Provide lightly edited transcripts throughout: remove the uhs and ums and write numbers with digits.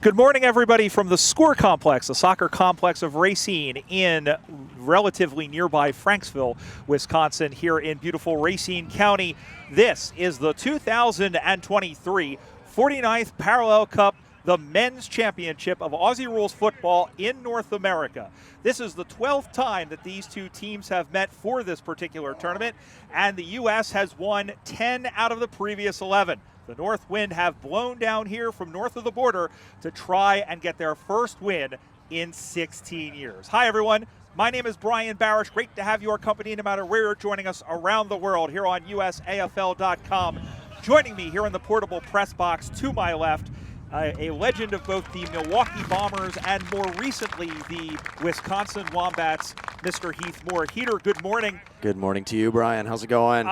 Good morning, everybody, from the Score Complex, the soccer complex of Racine in relatively nearby Franksville, Wisconsin, here in beautiful Racine County. This is the 2023 49th Parallel Cup, the men's championship of Aussie rules football in North America. This is the 12th time that these two teams have met for this particular tournament, and the U.S. has won 10 out of the previous 11. The Northwind have blown down here from north of the border to try and get their first win in 16 years. Hi, everyone. My name is Brian Barish. Great to have your company no matter where you're joining us around the world here on USAFL.com. Joining me here in the portable press box to my left, a legend of both the Milwaukee Bombers and more recently the Wisconsin Wombats, Mr. Heath Moore. Heater, good morning. Good morning to you, Brian. How's it going?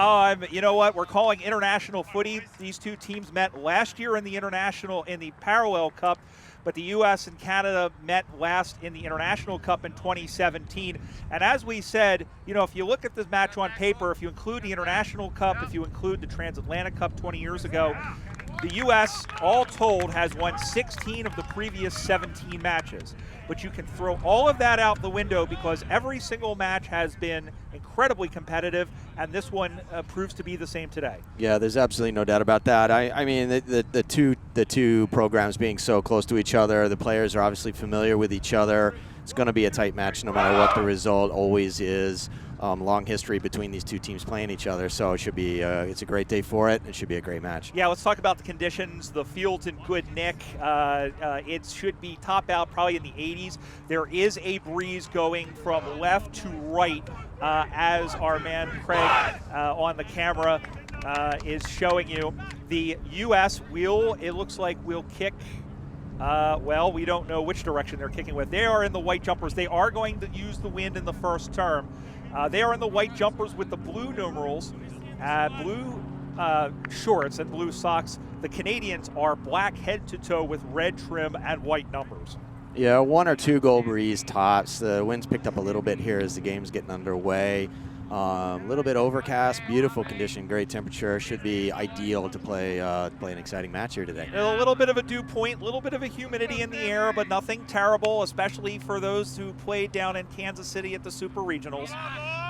You know what? We're calling international footy. These two teams met last year in the Parallel Cup, but the U.S. and Canada met last in the International Cup in 2017. And as we said, you know, if you look at this match on paper, if you include the International Cup, if you include the Transatlantic Cup 20 years ago, the U.S., all told, has won 16 of the previous 17 matches. But you can throw all of that out the window because every single match has been incredibly competitive, and this one proves to be the same today. Yeah, there's absolutely no doubt about that. I mean, the two programs being so close to each other, the players are obviously familiar with each other. It's going to be a tight match no matter what the result always is. Long history between these two teams playing each other, so it should be it's a great day for it. It should be a great match. Yeah, let's talk about the conditions. The field's in good nick. It should be top out probably in the 80s. There is a breeze going from left to right as our man Craig on the camera is showing you. The U.S. it looks like will kick. Well, we don't know which direction they're kicking with. They are in the white jumpers. They are going to use the wind in the first term. They are in the white jumpers with the blue numerals, blue shorts and blue socks. The Canadians are black head to toe with red trim and white numbers. Yeah, 1 or 2 goal breeze tops. The wind's picked up a little bit here as the game's getting underway. A little bit overcast, beautiful condition, great temperature. Should be ideal to play an exciting match here today. A little bit of a dew point, a little bit of a humidity in the air, but nothing terrible, especially for those who played down in Kansas City at the Super Regionals.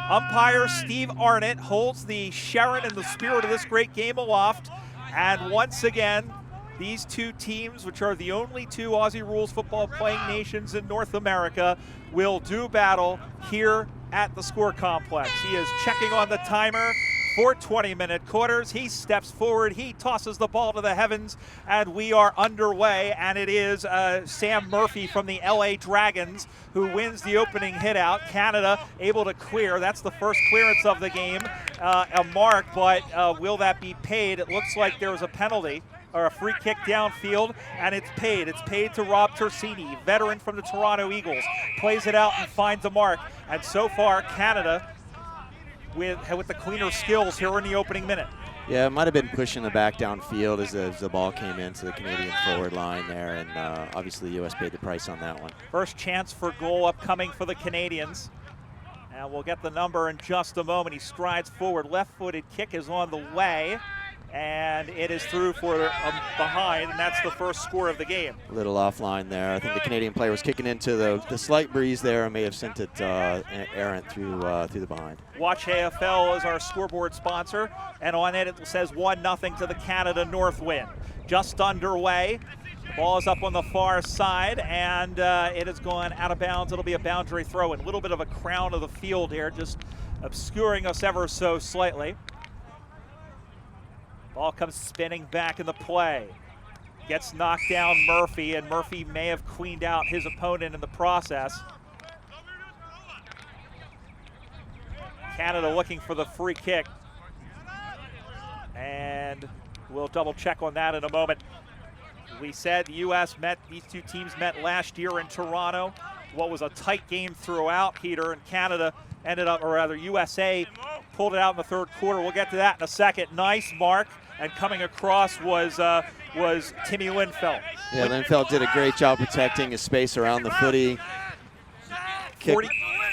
Umpire Steve Arnott holds the Sharon and the spirit of this great game aloft. And once again, these two teams, which are the only two Aussie rules football playing nations in North America, will do battle here at the Score Complex. He is checking on the timer for 20-minute quarters. He steps forward, he tosses the ball to the heavens, and we are underway. And it is Sam Murphy from the LA Dragons who wins the opening hit out. Canada able to clear. That's the first clearance of the game. A mark, but will that be paid? It looks like there was a penalty or a free kick downfield, and it's paid. It's paid to Rob Tersini, veteran from the Toronto Eagles. Plays it out and finds a mark. And so far, Canada with the cleaner skills here in the opening minute. Yeah, it might have been pushing the back downfield as the ball came into the Canadian forward line there, and obviously the U.S. paid the price on that one. First chance for goal upcoming for the Canadians. And we'll get the number in just a moment. He strides forward. Left-footed kick is on the way. And it is through for behind, and that's the first score of the game. A little offline there. I think the Canadian player was kicking into the slight breeze there and may have sent it errant through the behind. Watch AFL is our scoreboard sponsor, and on it says 1-0 to the Canada Northwind. Just underway. The ball is up on the far side, and it has gone out of bounds. It'll be a boundary throw, and a little bit of a crown of the field here, just obscuring us ever so slightly. Ball comes spinning back in the play. Gets knocked down Murphy, and Murphy may have cleaned out his opponent in the process. Canada looking for the free kick. And we'll double check on that in a moment. We said the U.S. these two teams met last year in Toronto. What was a tight game throughout, Peter, and Canada ended up, or rather USA pulled it out in the third quarter. We'll get to that in a second. Nice mark. And coming across was was Timmy Linfeld. Yeah, Linfeld did a great job protecting his space around the footy. Kick,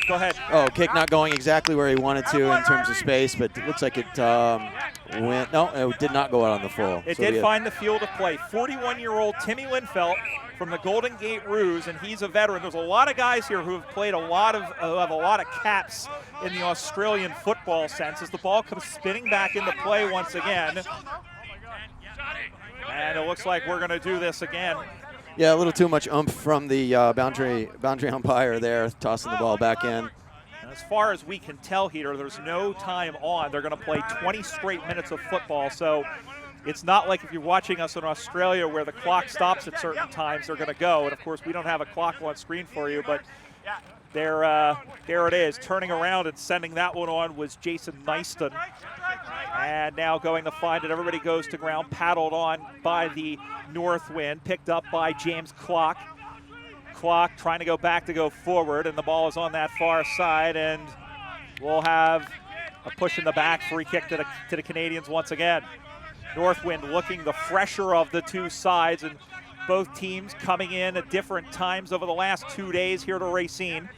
go ahead. Oh, kick not going exactly where he wanted to in terms of space, but it looks like it went. No, it did not go out on the full. It did find the field of play. 41-year-old Timmy Linfeld from the Golden Gate Roos, and he's a veteran. There's a lot of guys here who have played who have a lot of caps in the Australian football sense as the ball comes spinning back into play once again. And it looks like we're going to do this again. Yeah, a little too much oomph from the boundary umpire there, tossing the ball back in. As far as we can tell here, there's no time on. They're going to play 20 straight minutes of football, so it's not like if you're watching us in Australia where the clock stops at certain times, they're going to go. And, of course, we don't have a clock on screen for you, but there it is. Turning around and sending that one on was Jason Nyston. And now going to find it. Everybody goes to ground, paddled on by the Northwind, picked up by James Clock. Clock trying to go back to go forward, and the ball is on that far side, and we'll have a push in the back, free kick to the Canadians once again. Northwind looking the fresher of the two sides, and both teams coming in at different times over the last 2 days here to Racine.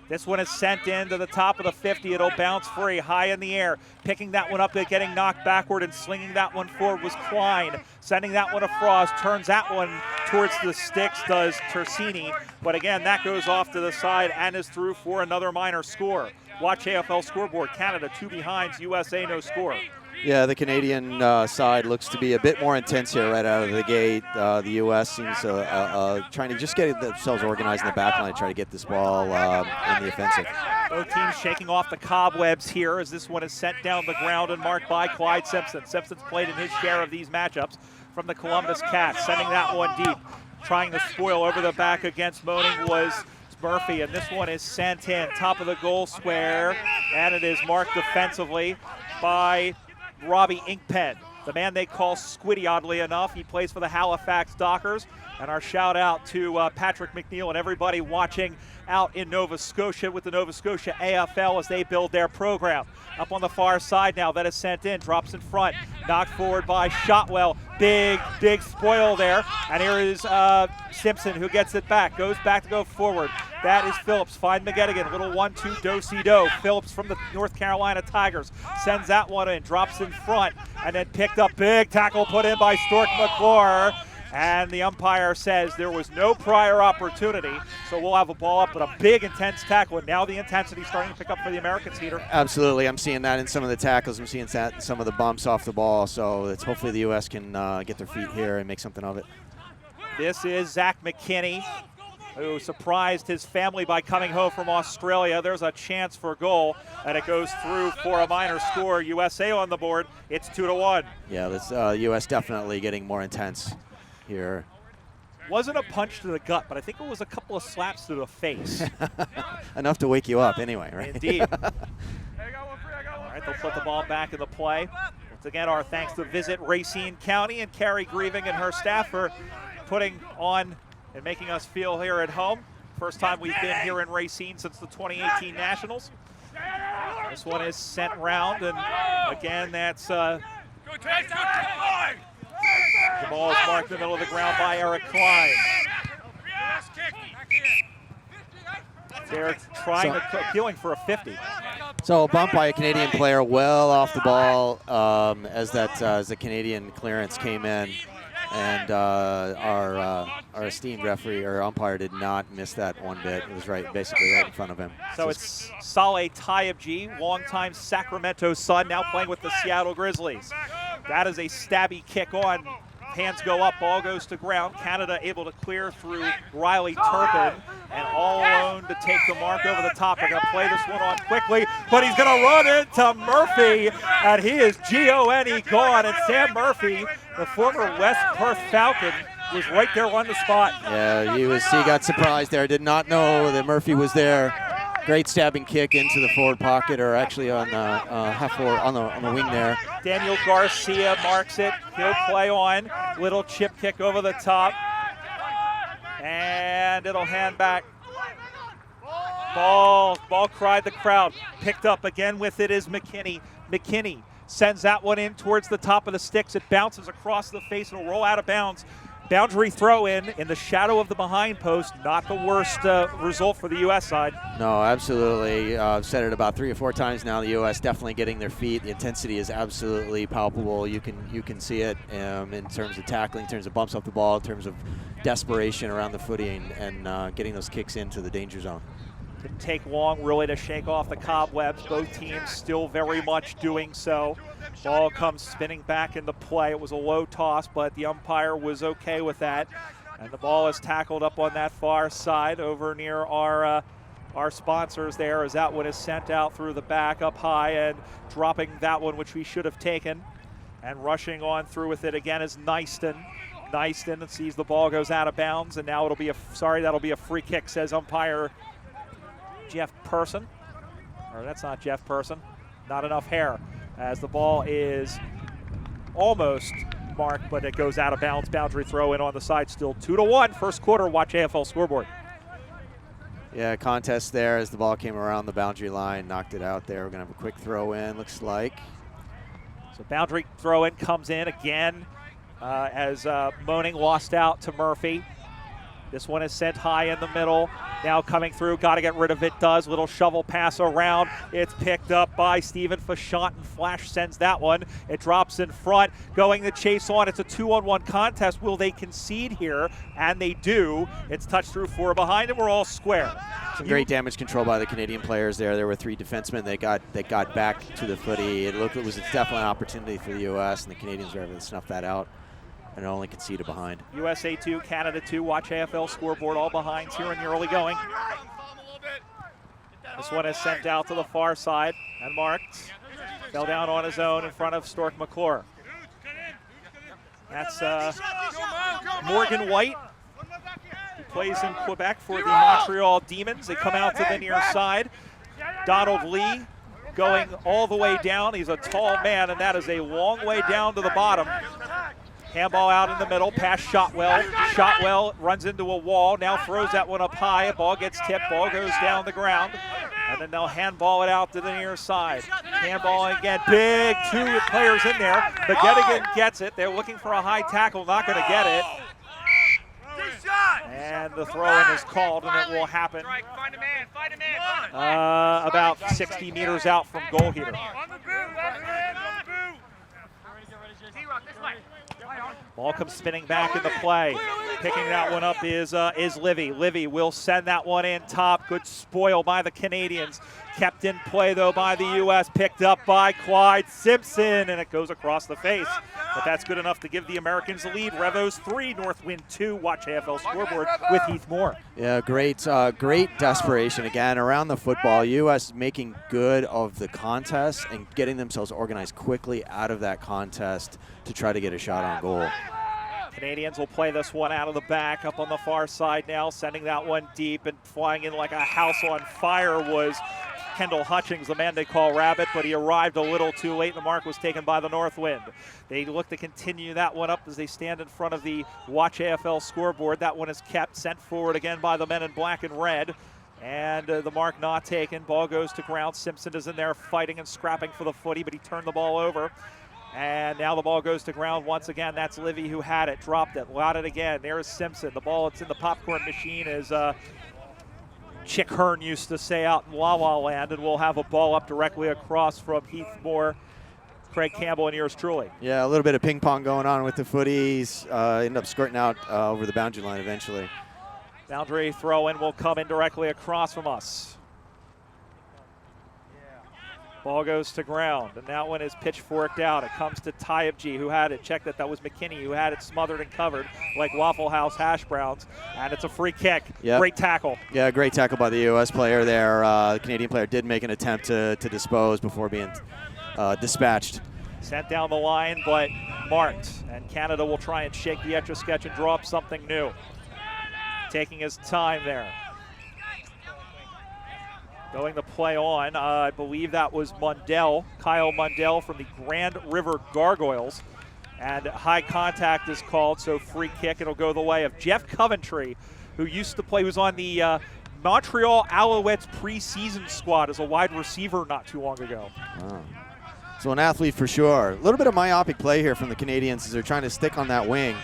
This one is sent in to the top of the 50. It'll bounce free, high in the air. Picking that one up, getting knocked backward and slinging that one forward was Klein. Sending that one to Frost, turns that one towards the sticks, does Tersini. But again, that goes off to the side and is through for another minor score. Watch AFL scoreboard. Canada 2 behinds, USA no score. Yeah, the Canadian side looks to be a bit more intense here right out of the gate. The U.S. seems trying to just get themselves organized in the back line, try to get this ball in the offensive. Both teams shaking off the cobwebs here as this one is sent down the ground and marked by Clyde Simpson. Simpson's played in his share of these matchups from the Columbus Cats, sending that one deep. Trying to spoil over the back against Moaning was Murphy, and this one is sent in, top of the goal square, and it is marked defensively by Robbie Inkpen, the man they call Squiddy, oddly enough. He plays for the Halifax Dockers. And our shout out to Patrick McNeil and everybody watching out in Nova Scotia with the Nova Scotia AFL as they build their program. Up on the far side now, that is sent in, drops in front, knocked forward by Shotwell. Big spoil there. And here is Simpson who gets it back, goes back to go forward. That is Phillips, find McGettigan, little 1-2 do-si-do. Phillips from the North Carolina Tigers sends that one in, drops in front, and then picked up, big tackle put in by Stork McClure. And the umpire says there was no prior opportunity, so we'll have a ball up, but a big, intense tackle. And now the intensity starting to pick up for the Americans, Heater. Absolutely. I'm seeing that in some of the tackles. I'm seeing that in some of the bumps off the ball. So it's hopefully the U.S. can get their feet here and make something of it. This is Zach McKinney, who surprised his family by coming home from Australia. There's a chance for a goal, and it goes through for a minor score. USA on the board. It's 2-1. Yeah, this U.S. definitely getting more intense here. Wasn't a punch to the gut, but I think it was a couple of slaps to the face. Enough to wake you up anyway, right? Indeed. All right, they'll put the ball back in the play. Once again, our thanks to Visit Racine County and Carrie Grieving and her staff for putting on and making us feel here at home. First time we've been here in Racine since the 2018 Nationals. This one is sent round, and again, that's the ball is marked in the middle of the ground by Eric Klein. They're appealing for a 50. So a bump by a Canadian player well off the ball as the Canadian clearance came in. And our esteemed referee or umpire did not miss that one bit. It was basically right in front of him. So it's Saleh Tayyibji, longtime Sacramento Sun, now playing with the Seattle Grizzlies. That is a stabby kick on. Hands go up, ball goes to ground. Canada able to clear through Riley Turpin, and all alone to take the mark over the top. They're going to play this one on quickly, but he's going to run into Murphy, and he is G-O-N-E gone. And Sam Murphy, the former West Perth Falcon, was right there on the spot. Yeah, he got surprised there. Did not know that Murphy was there. Great stabbing kick into the forward pocket, or actually on half forward on the wing there. Daniel Garcia marks it. He'll play on. Little chip kick over the top, and it'll hand back. Ball cried the crowd. Picked up again with it is McKinney. McKinney sends that one in towards the top of the sticks. It bounces across the face and will roll out of bounds. Boundary throw in the shadow of the behind post. Not the worst result for the U.S. side. No, absolutely. I've said it about 3 or 4 times now. The U.S. definitely getting their feet. The intensity is absolutely palpable. You can see it in terms of tackling, in terms of bumps off the ball, in terms of desperation around the footing, and getting those kicks into the danger zone. Didn't take long really to shake off the cobwebs. Both teams still very much doing so. Ball comes spinning back into play. It was a low toss, but the umpire was okay with that. And the ball is tackled up on that far side over near our sponsors there, as that one is sent out through the back up high, and dropping that one, which we should have taken. And rushing on through with it again is Nyston. Nyston sees the ball goes out of bounds, and now that'll be a free kick, says umpire Jeff Person. Or that's not Jeff Person. Not enough hair, as the ball is almost marked, but it goes out of bounds. Boundary throw in on the side, still 2-1. First quarter, watch AFL scoreboard. Yeah, contest there as the ball came around the boundary line, knocked it out there. We're going to have a quick throw in, looks like. So boundary throw in comes in again as Moaning lost out to Murphy. This one is sent high in the middle. Now coming through, got to get rid of it, does. Little shovel pass around. It's picked up by Stephen Fashant, and Flash sends that one. It drops in front, going the chase on. It's a 2-on-1 contest. Will they concede here? And they do. It's touched through 4 behind, and we're all square. Some great damage control by the Canadian players there. There were 3 defensemen that got back to the footy. It was definitely an opportunity for the U.S., and the Canadians were able to snuff that out and only conceded behind. USA 2, Canada 2. Watch AFL scoreboard, all behinds here in the early going. This one is sent out to the far side and marked. Fell down on his own in front of Stork McClure. That's Morgan White. He plays in Quebec for the Montreal Demons. They come out to the near side. Donald Lee going all the way down. He's a tall man, and that is a long way down to the bottom. Handball out in the middle, past Shotwell. Shotwell runs into a wall, now throws that one up high. Ball gets tipped, ball goes down the ground. And then they'll handball it out to the near side. Handball again, big 2 players in there. McGettigan gets it. They're looking for a high tackle, not going to get it. And the throw-in is called, and it will happen about 60 meters out from goal here. Ball comes spinning back into play. Picking that one up is Livy. Livy will send that one in top. Good spoil by the Canadians. Kept in play, though, by the U.S. Picked up by Clyde Simpson, and it goes across the face. But that's good enough to give the Americans the lead. Revos 3, Northwind 2. Watch AFL scoreboard with Heath Moore. Yeah, great desperation again around the football. U.S. making good of the contest and getting themselves organized quickly out of that contest to try to get a shot on goal. Canadians will play this one out of the back up on the far side now, sending that one deep, and flying in like a house on fire was Kendall Hutchings, the man they call Rabbit, but he arrived a little too late. The mark was taken by the Northwind. They look to continue that one up as they stand in front of the Watch AFL scoreboard. That one is kept, sent forward again by the men in black and red. And the mark not taken. Ball goes to ground. Simpson is in there fighting and scrapping for the footy, but he turned the ball over. And now the ball goes to ground once again. That's Livy who had it, dropped it, got it again. There's Simpson. The ball, it's in the popcorn machine, as Chick Hearn used to say out in La La Land, and we'll have a ball up directly across from Heath Moore, Craig Campbell, and yours truly. Yeah, a little bit of ping pong going on with the footies. End up skirting out over the boundary line eventually. Boundary throw-in will come in directly across from us. Ball goes to ground, and that one is pitchforked out. It comes to Tyabji, who had it. Check that was McKinney, who had it smothered and covered like Waffle House hash browns. And it's a free kick. Yep. Great tackle. Yeah, great tackle by the U.S. player there. The Canadian player did make an attempt to dispose before being dispatched. Sent down the line, but marked. And Canada will try and shake the Etch-a-Sketch and draw up something new. Taking his time there. Going to play on, I believe that was Mundell, Kyle Mundell from the Grand River Gargoyles. And high contact is called, so free kick. It'll go the way of Jeff Coventry, who used to play, was on the Montreal Alouettes preseason squad as a wide receiver not too long ago. Oh. So an athlete for sure. A little bit of myopic play here from the Canadians as they're trying to stick on that wing.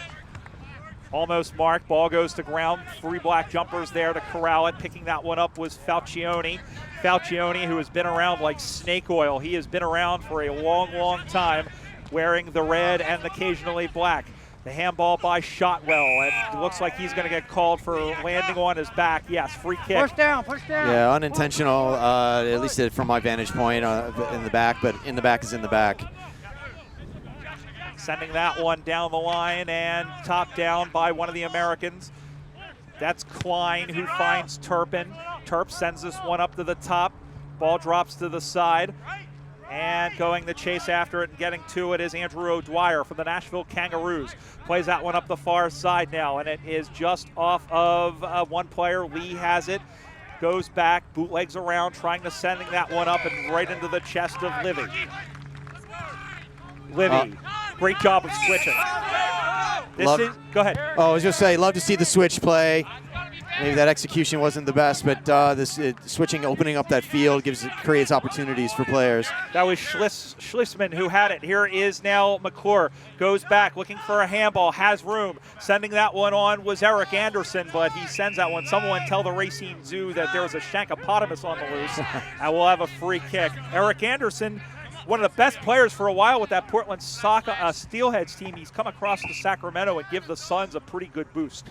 Almost marked. Ball goes to ground. 3 black jumpers there to corral it. Picking that one up was Falcione. Falcione, who has been around like snake oil. He has been around for a long, long time, wearing the red and occasionally black. The handball by Shotwell, and it looks like he's going to get called for landing on his back. Yes, free kick. Push down, push down. Yeah, unintentional, at least from my vantage point in the back, but in the back is in the back. Sending that one down the line and top down by one of the Americans. That's Klein who finds Turpin. Terp sends this one up to the top. Ball drops to the side. And going to chase after it and getting to it is Andrew O'Dwyer from the Nashville Kangaroos. Plays that one up the far side now, and it is just off of one player. Lee has it. Goes back, bootlegs around, trying to sending that one up and right into the chest of Livy. Livy, great job of switching. Go ahead. Oh, I was just saying, love to see the switch play. Maybe that execution wasn't the best, but this switching, opening up that field creates opportunities for players. That was Schlissman who had it. Here is now McClure. Goes back, looking for a handball, has room. Sending that one on was Eric Anderson, but he sends that one. Someone tell the Racine Zoo that there was a shankopotamus on the loose, and we'll have a free kick. Eric Anderson, one of the best players for a while with that Portland Steelheads team. He's come across to Sacramento and give the Suns a pretty good boost.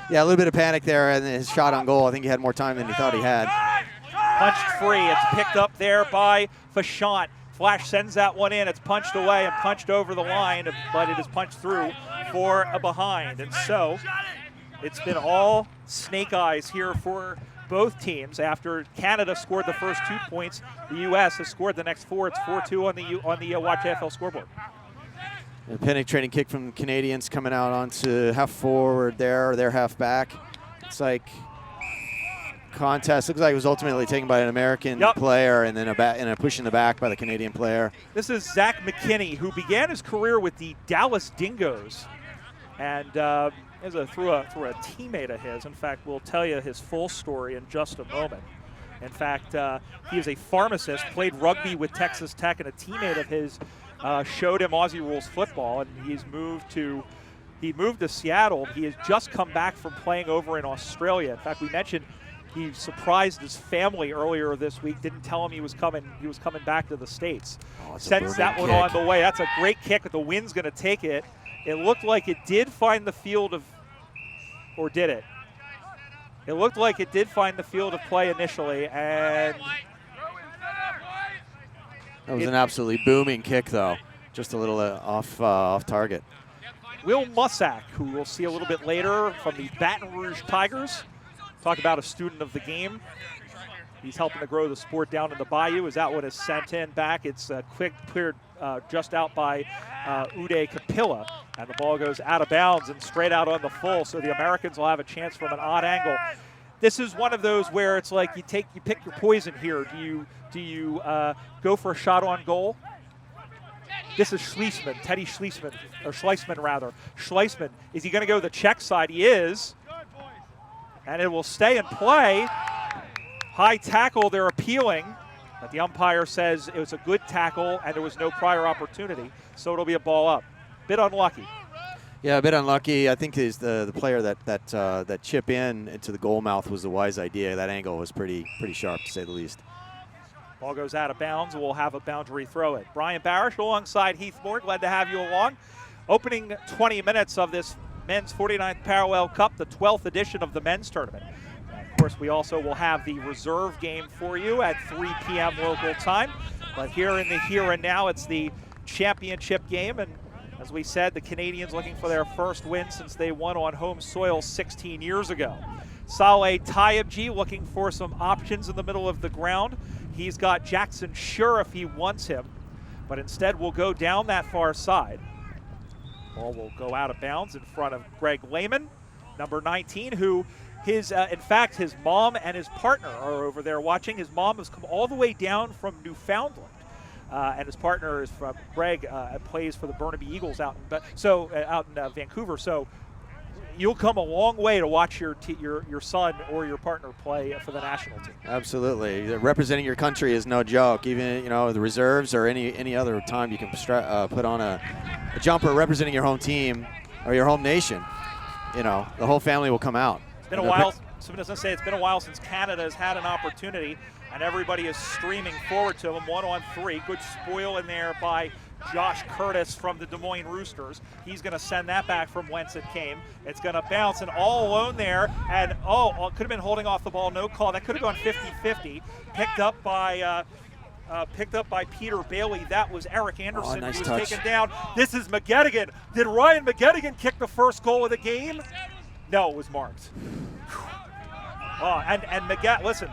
Yeah, a little bit of panic there, and his shot on goal, I think he had more time than he thought he had. Punched free. It's picked up there by Fashant. Flash sends that one in. It's punched away and punched over the line, but it is punched through for a behind. And so it's been all snake eyes here for both teams. After Canada scored the first 2 points, the U.S. has scored the next 4. It's 4-2 on the Watch AFL scoreboard. A penetrating kick from the Canadians coming out onto half forward there, their half back. It's like contest. Looks like it was ultimately taken by an American player and then a push in the back by the Canadian player. This is Zach McKinney, who began his career with the Dallas Dingoes, and through a teammate of his. In fact, we'll tell you his full story in just a moment. In fact, he is a pharmacist, played rugby with Texas Tech, and a teammate of his showed him Aussie rules football, and he moved to Seattle. He has just come back from playing over in Australia. In fact, we mentioned he surprised his family earlier this week. Didn't tell him he was coming back to the States. Sends that one on the way. That's a great kick. The wind's going to take it. It looked like it did find the field of, or did it? It looked like it did find the field of play initially, and that was an absolutely booming kick, though. Just a little off target. Will Mussack, who we'll see a little bit later from the Baton Rouge Tigers, talk about a student of the game. He's helping to grow the sport down in the Bayou. As that one is sent in back, it's cleared just out by Uday Kapila, and the ball goes out of bounds and straight out on the full, so the Americans will have a chance from an odd angle. This is one of those where it's like you pick your poison here. Do you go for a shot on goal? This is Schleisman, Teddy Schleisman, or Schleisman rather. Schleisman, is he going to go the check side? He is, and it will stay in play. High tackle, they're appealing, but the umpire says it was a good tackle and there was no prior opportunity, so it'll be a ball up. Bit unlucky. Yeah, a bit unlucky. I think the player that chip in into the goal mouth was the wise idea. That angle was pretty sharp, to say the least. Ball goes out of bounds. We'll have a boundary throw it. Brian Barish alongside Heath Moore. Glad to have you along. Opening 20 minutes of this men's 49th Parallel Cup, the 12th edition of the men's tournament. Of course, we also will have the reserve game for you at 3 p.m. local time. But here in the here and now, it's the championship game. And as we said, the Canadians looking for their first win since they won on home soil 16 years ago. Saleh Tayyibji looking for some options in the middle of the ground. He's got Jackson Sure if he wants him, but instead will go down that far side. Ball will go out of bounds in front of Greg Lehman, number 19, who in fact, his mom and his partner are over there watching. His mom has come all the way down from Newfoundland, and his partner is from Greg, plays for the Burnaby Eagles out in Vancouver. So you'll come a long way to watch your son or your partner play for the national team. Absolutely. Representing your country is no joke. Even, the reserves or any other time you can put on a jumper representing your home team or your home nation, the whole family will come out. It's been a while. Someone doesn't say it's been a while since Canada has had an opportunity, and everybody is streaming forward to them. 1-on-3. Good spoil in there by Josh Curtis from the Des Moines Roosters. He's going to send that back from whence it came. It's going to bounce, and all alone there, and could have been holding off the ball, no call. That could have gone 50-50. Picked up by Peter Bailey. That was Eric Anderson, nice who was touch. taken down. This is McGettigan. Did Ryan McGettigan kick the first goal of the game? No, it was marked. And McGett, listen,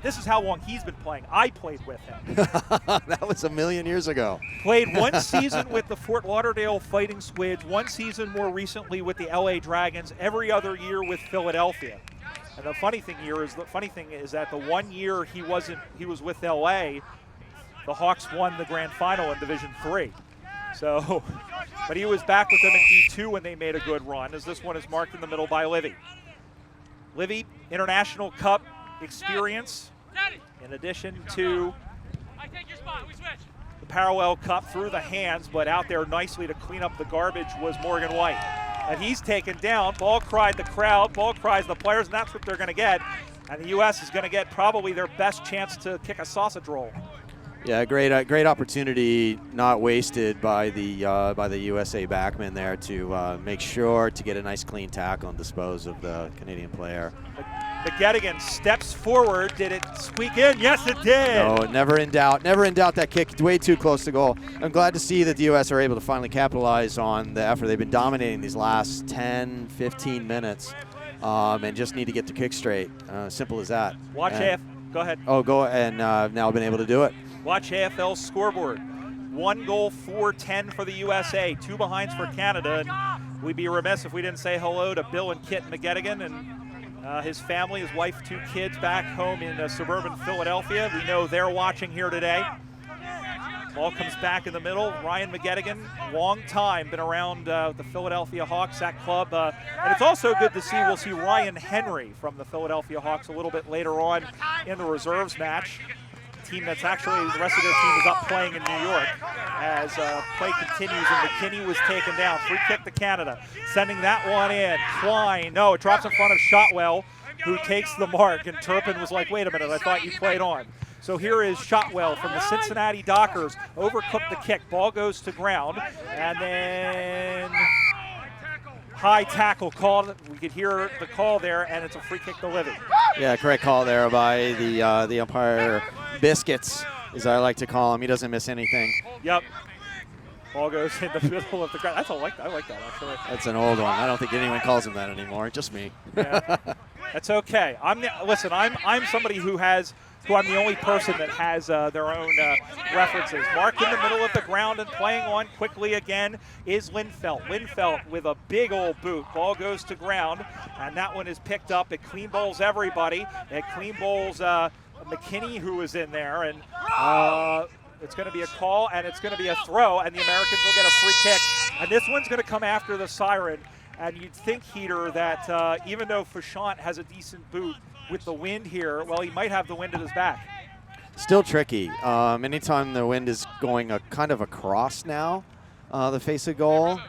this is how long he's been playing. I played with him. That was a million years ago. Played one season with the Fort Lauderdale Fighting Squids, one season more recently with the LA Dragons, every other year with Philadelphia. And the funny thing is that the 1 year he was with LA, the Hawks won the grand final in Division III. So, but he was back with them in D2 when they made a good run, as this one is marked in the middle by Livy. Livy, International Cup experience, in addition to the Parallel Cup through the hands, but out there nicely to clean up the garbage was Morgan White. And he's taken down. Ball cried the crowd, ball cries the players, and that's what they're going to get. And the U.S. is going to get probably their best chance to kick a sausage roll. Yeah, great opportunity not wasted by the USA backman there to make sure to get a nice clean tackle and dispose of the Canadian player. McGettigan steps forward. Did it squeak in? Yes, it did. No, never in doubt. Never in doubt that kick. Way too close to goal. I'm glad to see that the U.S. are able to finally capitalize on the effort. They've been dominating these last 10, 15 minutes and just need to get the kick straight. Simple as that. Watch AF. Go ahead. Now been able to do it. Watch AFL's scoreboard. 1 goal, 4-10 for the USA, 2 behinds for Canada. And we'd be remiss if we didn't say hello to Bill and Kit McGettigan and his family, his wife, 2 kids back home in suburban Philadelphia. We know they're watching here today. Ball comes back in the middle. Ryan McGettigan, long time, been around the Philadelphia Hawks, that club. And it's also good to see, we'll see Ryan Henry from the Philadelphia Hawks a little bit later on in the reserves match. Team that's actually, the rest of their team is up playing in New York as play continues, and McKinney was taken down. Free kick to Canada, sending that one in. Klein, no, it drops in front of Shotwell, who takes the mark, and Turpin was like, wait a minute, I thought you played on. So here is Shotwell from the Cincinnati Dockers, overcooked the kick, ball goes to ground, and then high tackle called. We could hear the call there, and it's a free kick to Livy. Yeah, correct call there by the umpire. Biscuits, as I like to call him. He doesn't miss anything. Yep. Ball goes in the middle of the ground. I like that, actually. That's an old one. I don't think anyone calls him that anymore. Just me. Yeah. That's okay. I'm somebody who I'm the only person that has their own references. Mark in the middle of the ground and playing on quickly again is Linfelt. Linfelt with a big old boot. Ball goes to ground, and that one is picked up. It clean bowls everybody. It clean bowls McKinney, who was in there, and it's going to be a call, and it's going to be a throw, and the Americans will get a free kick. And this one's going to come after the siren. And you'd think, Heater, that even though Fauchant has a decent boot with the wind here, well, he might have the wind at his back. Still tricky. Anytime the wind is going kind of across now, the face of goal,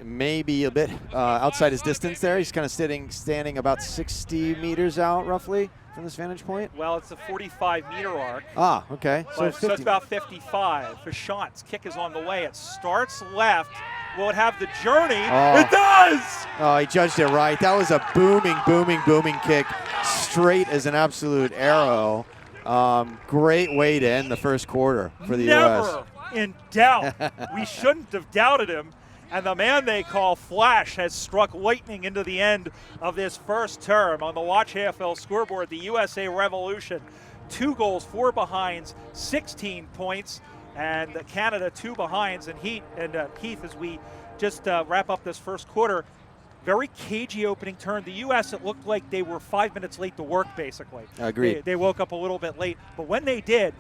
maybe a bit outside his distance there. He's kind of standing about 60 meters out, roughly, from this vantage point. Well, it's a 45-meter arc. Ah, okay. So it's about 55. Fauchant's kick is on the way. It starts left. Will it have the journey? Oh. It does! Oh, he judged it right. That was a booming kick, straight as an absolute arrow. Great way to end the first quarter for the U.S. Never in doubt. We shouldn't have doubted him. And the man they call Flash has struck lightning into the end of this first term. On the Watch AFL scoreboard, the USA Revolution, 2 goals, 4 behinds, 16 points. And Canada 2 behinds, and Heath, as we just wrap up this first quarter, very cagey opening turn. The U.S., it looked like they were 5 minutes late to work, basically. Agreed. They woke up a little bit late, but when they did,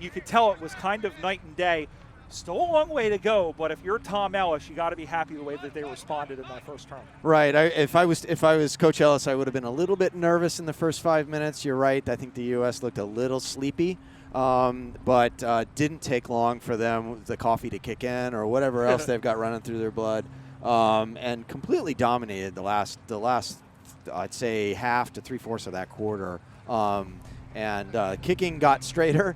you could tell it was kind of night and day. Still a long way to go, but if you're Tom Ellis, you got to be happy the way that they responded in that first term. Right. If I was Coach Ellis, I would have been a little bit nervous in the first 5 minutes. You're right. I think the U.S. looked a little sleepy, but didn't take long for them, the coffee to kick in or whatever else they've got running through their blood, and completely dominated the last I'd say half to 3/4 of that quarter. And kicking got straighter,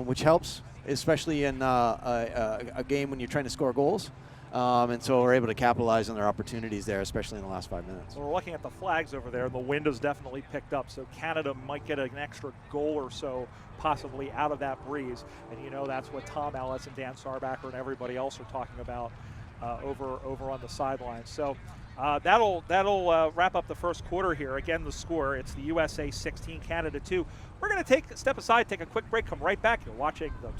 which helps, especially in a game when you're trying to score goals. And so we're able to capitalize on their opportunities there, especially in the last 5 minutes. Well, we're looking at the flags over there. The wind has definitely picked up, so Canada might get an extra goal or so possibly out of that breeze. And you know that's what Tom Ellis and Dan Sarbacker and everybody else are talking about over on the sidelines. So that'll wrap up the first quarter here. Again, the score, it's the USA 16, Canada 2. We're going to step aside, take a quick break, come right back. You're watching the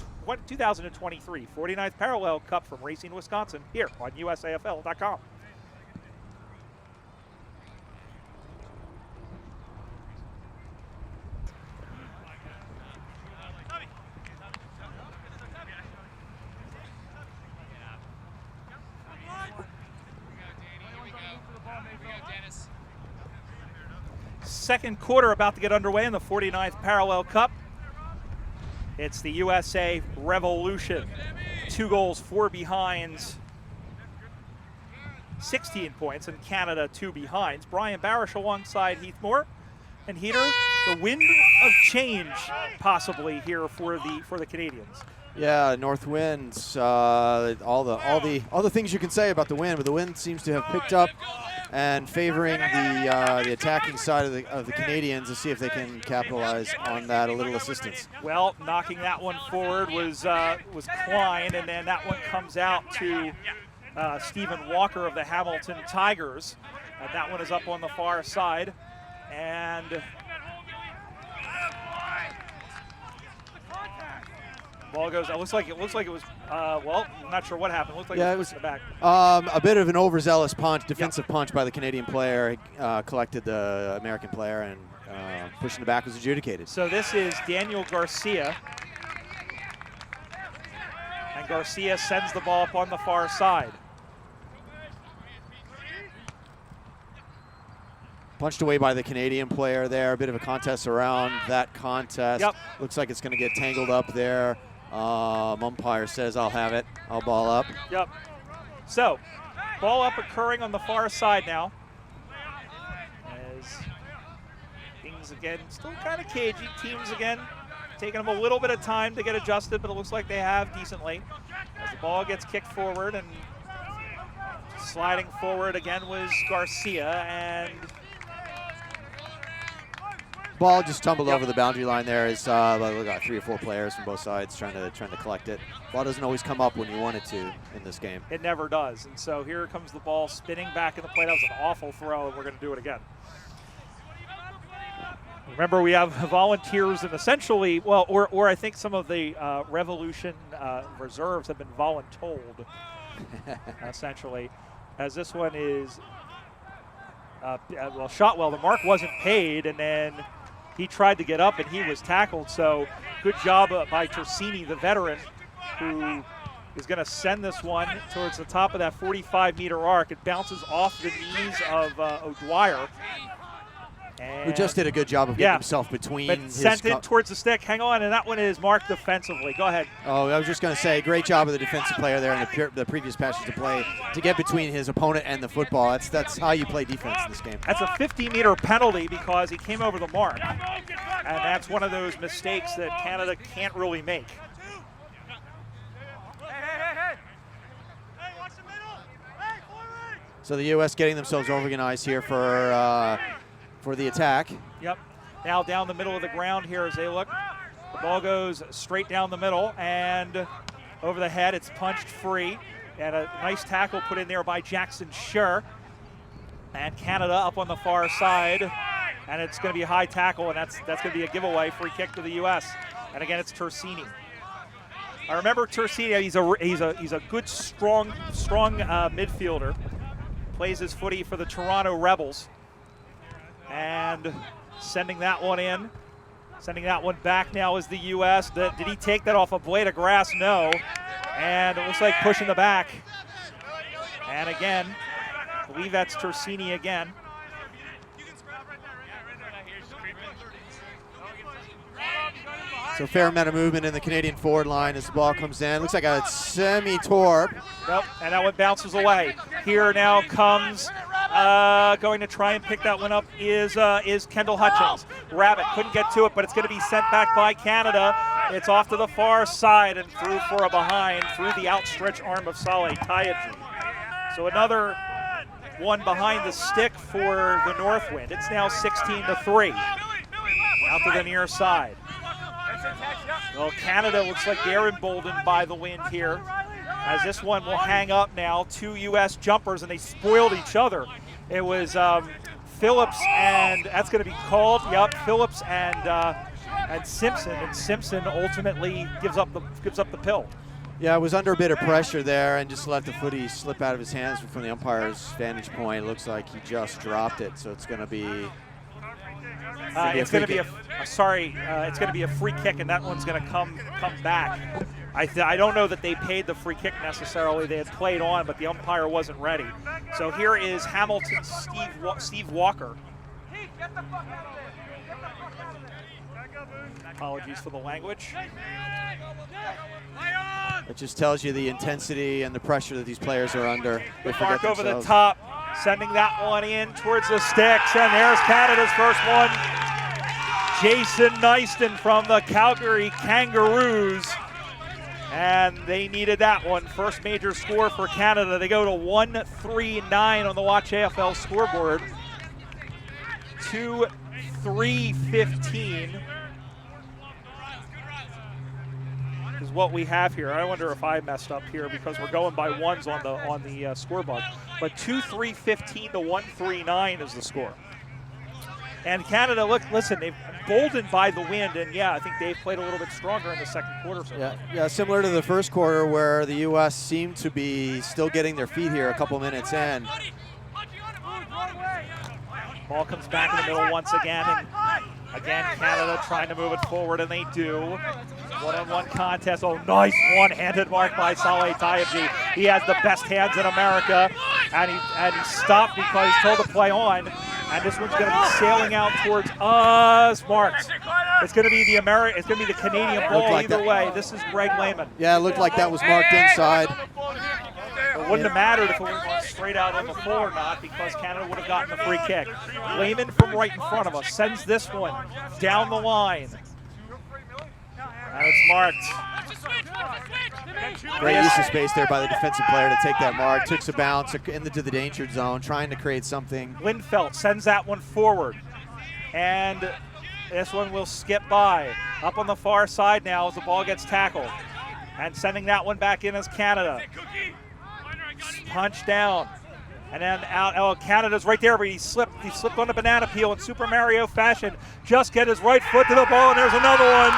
2023 49th Parallel Cup from Racine, Wisconsin, here on USAFL.com. Second quarter about to get underway in the 49th Parallel Cup. It's the USA Revolution. 2 goals, 4 behinds, 16 points, and Canada 2 behinds. Brian Barish alongside Heath Moore. And Heater, the wind of change possibly here for the Canadians. Yeah, Northwinds, all the things you can say about the wind, but the wind seems to have picked up and favoring the attacking side of the Canadians to see if they can capitalize on that, a little assistance. Well, knocking that one forward was Klein, and then that one comes out to Stephen Walker of the Hamilton Tigers. And that one is up on the far side. And ball goes. It looks like it was. Well, I'm not sure what happened. It looks like it was in the back. A bit of an overzealous punch, defensive punch by the Canadian player. Collected the American player, and pushing the back was adjudicated. So this is Daniel Garcia, and Garcia sends the ball up on the far side. Punched away by the Canadian player there. A bit of a contest around that contest. Yep. Looks like it's going to get tangled up there. Umpire says, I'll have it. I'll ball up. Yep. So, ball up occurring on the far side now. As things again, still kind of cagey. Teams again taking them a little bit of time to get adjusted, but it looks like they have decently. As the ball gets kicked forward, and sliding forward again was Garcia, and ball just tumbled over the boundary line there. We got 3 or 4 players from both sides trying to collect it. Ball doesn't always come up when you want it to in this game. It never does. And so here comes the ball spinning back in the play. That was an awful throw, and we're going to do it again. Remember, we have volunteers, and essentially, well, or I think some of the Revolution reserves have been voluntold, essentially, as this one is shot well. The mark wasn't paid, and then he tried to get up, and he was tackled. So good job by Tersini, the veteran, who is going to send this one towards the top of that 45-meter arc. It bounces off the knees of O'Dwyer. Who just did a good job of getting himself between. But sent it towards the stick. Hang on, and that one is marked defensively. Go ahead. Oh, I was just going to say, great job of the defensive player there in the previous passage to play to get between his opponent and the football. That's how you play defense in this game. That's a 50-meter penalty because he came over the mark. And that's one of those mistakes that Canada can't really make. So the U.S. getting themselves organized here for the attack. Yep. Now down the middle of the ground here as they look. The ball goes straight down the middle and over the head. It's punched free. And a nice tackle put in there by Jackson Scher. And Canada up on the far side. And it's going to be a high tackle, and that's going to be a giveaway, free kick to the U.S. And again, it's Tersini. I remember Tersini. He's a good, strong midfielder. Plays his footy for the Toronto Rebels. And sending that one in. Sending that one back now is the U.S. Did he take that off a blade of grass? No. And it looks like pushing the back. And again, I believe that's Tersini again. So fair amount of movement in the Canadian forward line as the ball comes in. Looks like a semi-torp. Nope, and that one bounces away. Here now comes, going to try and pick that one up is Kendall Hutchins. Rabbit couldn't get to it, but it's going to be sent back by Canada. It's off to the far side and through for a behind through the outstretched arm of Saleh Tayaji. So another one behind the stick for the Northwind. It's now 16-3. Out to the near side. Well, Canada looks like they're emboldened by the wind here, as this one will hang up now. 2 U.S. jumpers, and they spoiled each other. It was Phillips, and that's going to be called. Yep, Phillips and Simpson, and Simpson ultimately gives up the pill. Yeah, it was under a bit of pressure there and just let the footy slip out of his hands from the umpire's vantage point. It looks like he just dropped it, so it's going to be. It's going to be it's going to be a free kick, and that one's going to come back. I don't know that they paid the free kick necessarily. They had played on, but the umpire wasn't ready. So here is Hamilton Steve Walker. Apologies for the language. It just tells you the intensity and the pressure that these players are under. They Mark over the top, sending that one in towards the sticks, and there's Canada's first one. Jason Nyston from the Calgary Kangaroos, and they needed that one. First major score for Canada. They go to 1-3-9 on the Watch AFL scoreboard. 2-3-15 is what we have here. I wonder if I messed up here because we're going by ones on the scoreboard. But 2-3-15 to 1-3-9 is the score. And Canada, listen, they've emboldened by the wind, and yeah, I think they've played a little bit stronger in the second quarter. So yeah, similar to the first quarter where the U.S. seemed to be still getting their feet here a couple minutes in. Ball comes back in the middle once again, and again, Canada trying to move it forward, and they do. One-on-one contest. Oh, nice one-handed mark by Saleh Tayaji. He has the best hands in America, and he stopped because he's told to play on. And this one's going to be sailing out towards us, marked. It's going to be the Canadian ball like either way. This is Greg Lehman. Yeah, it looked like that was marked inside. It wouldn't have mattered if it would have gone straight out on the floor or not, because Canada would have gotten the free kick. Lehman from right in front of us sends this one down the line. And it's marked. Great use of space there by the defensive player to take that mark. Took a bounce into the danger zone, trying to create something. Lindfeldt sends that one forward. And this one will skip by. Up on the far side now as the ball gets tackled. And sending that one back in as Canada. Punch down. And then out. Oh, Canada's right there, but he slipped on the banana peel in Super Mario fashion. Just get his right foot to the ball, and there's another one.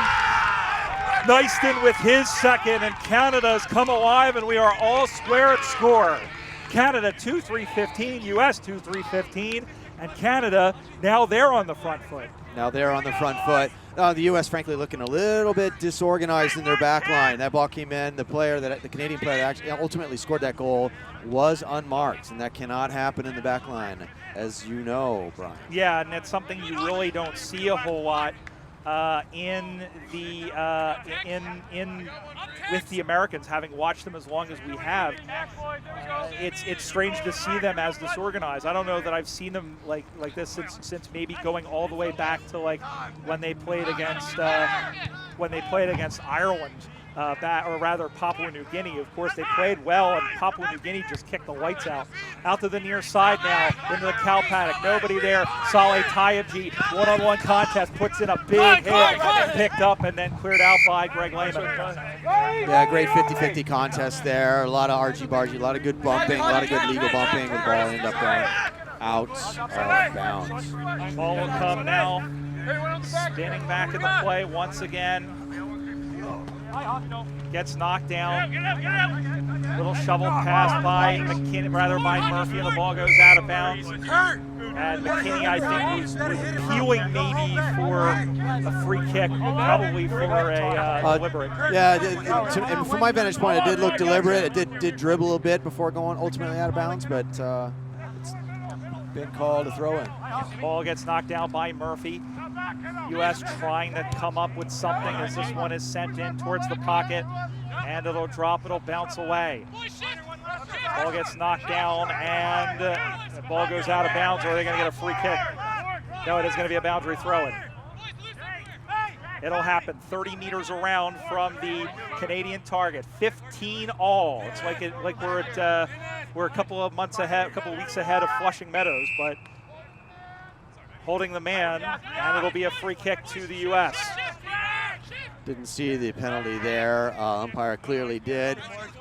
Nyston with his second, and Canada's come alive, and we are all square at score. Canada 2-3-15, U.S. 2-3-15, and Canada, now they're on the front foot. The U.S. frankly looking a little bit disorganized in their back line. That ball came in. The Canadian player that actually ultimately scored that goal was unmarked, and that cannot happen in the back line, as you know, Brian. Yeah, and that's something you really don't see a whole lot with the Americans, having watched them as long as we have. It's strange to see them as disorganized. I don't know that I've seen them like this since maybe going all the way back to like when they played against Ireland. Or rather Papua New Guinea. Of course, they played well, and Papua New Guinea just kicked the lights out. Out to the near side now, into the cow paddock. Nobody there. Saleh Tayaji, one-on-one contest, puts in a big hit, picked up and then cleared out by Greg Lehman. Yeah, great 50-50 contest there. A lot of argy-bargy, a lot of good bumping, a lot of good legal bumping. The ball ended up going out of bounds. Ball will come now. Spinning back in the play once again. Gets knocked down. Little shovel pass by McKinney, rather by Murphy, and the ball goes out of bounds. And McKinney, I think, was peeling maybe for a free kick, probably for a deliberate. Yeah, and from my vantage point, it did look deliberate. It did dribble a bit before going ultimately out of bounds, but it's been called a throw-in. Ball gets knocked down by Murphy. U.S. trying to come up with something as this one is sent in towards the pocket, and it'll drop, it'll bounce away. Ball gets knocked down, and the ball goes out of bounds, or are they going to get a free kick? No, it is going to be a boundary throw-in. It'll happen 30 meters around from the Canadian target. 15 all. It's like we're a couple of months ahead, a couple of weeks ahead of Flushing Meadows, but holding the man, and it'll be a free kick to the U.S. Didn't see the penalty there. Umpire clearly did.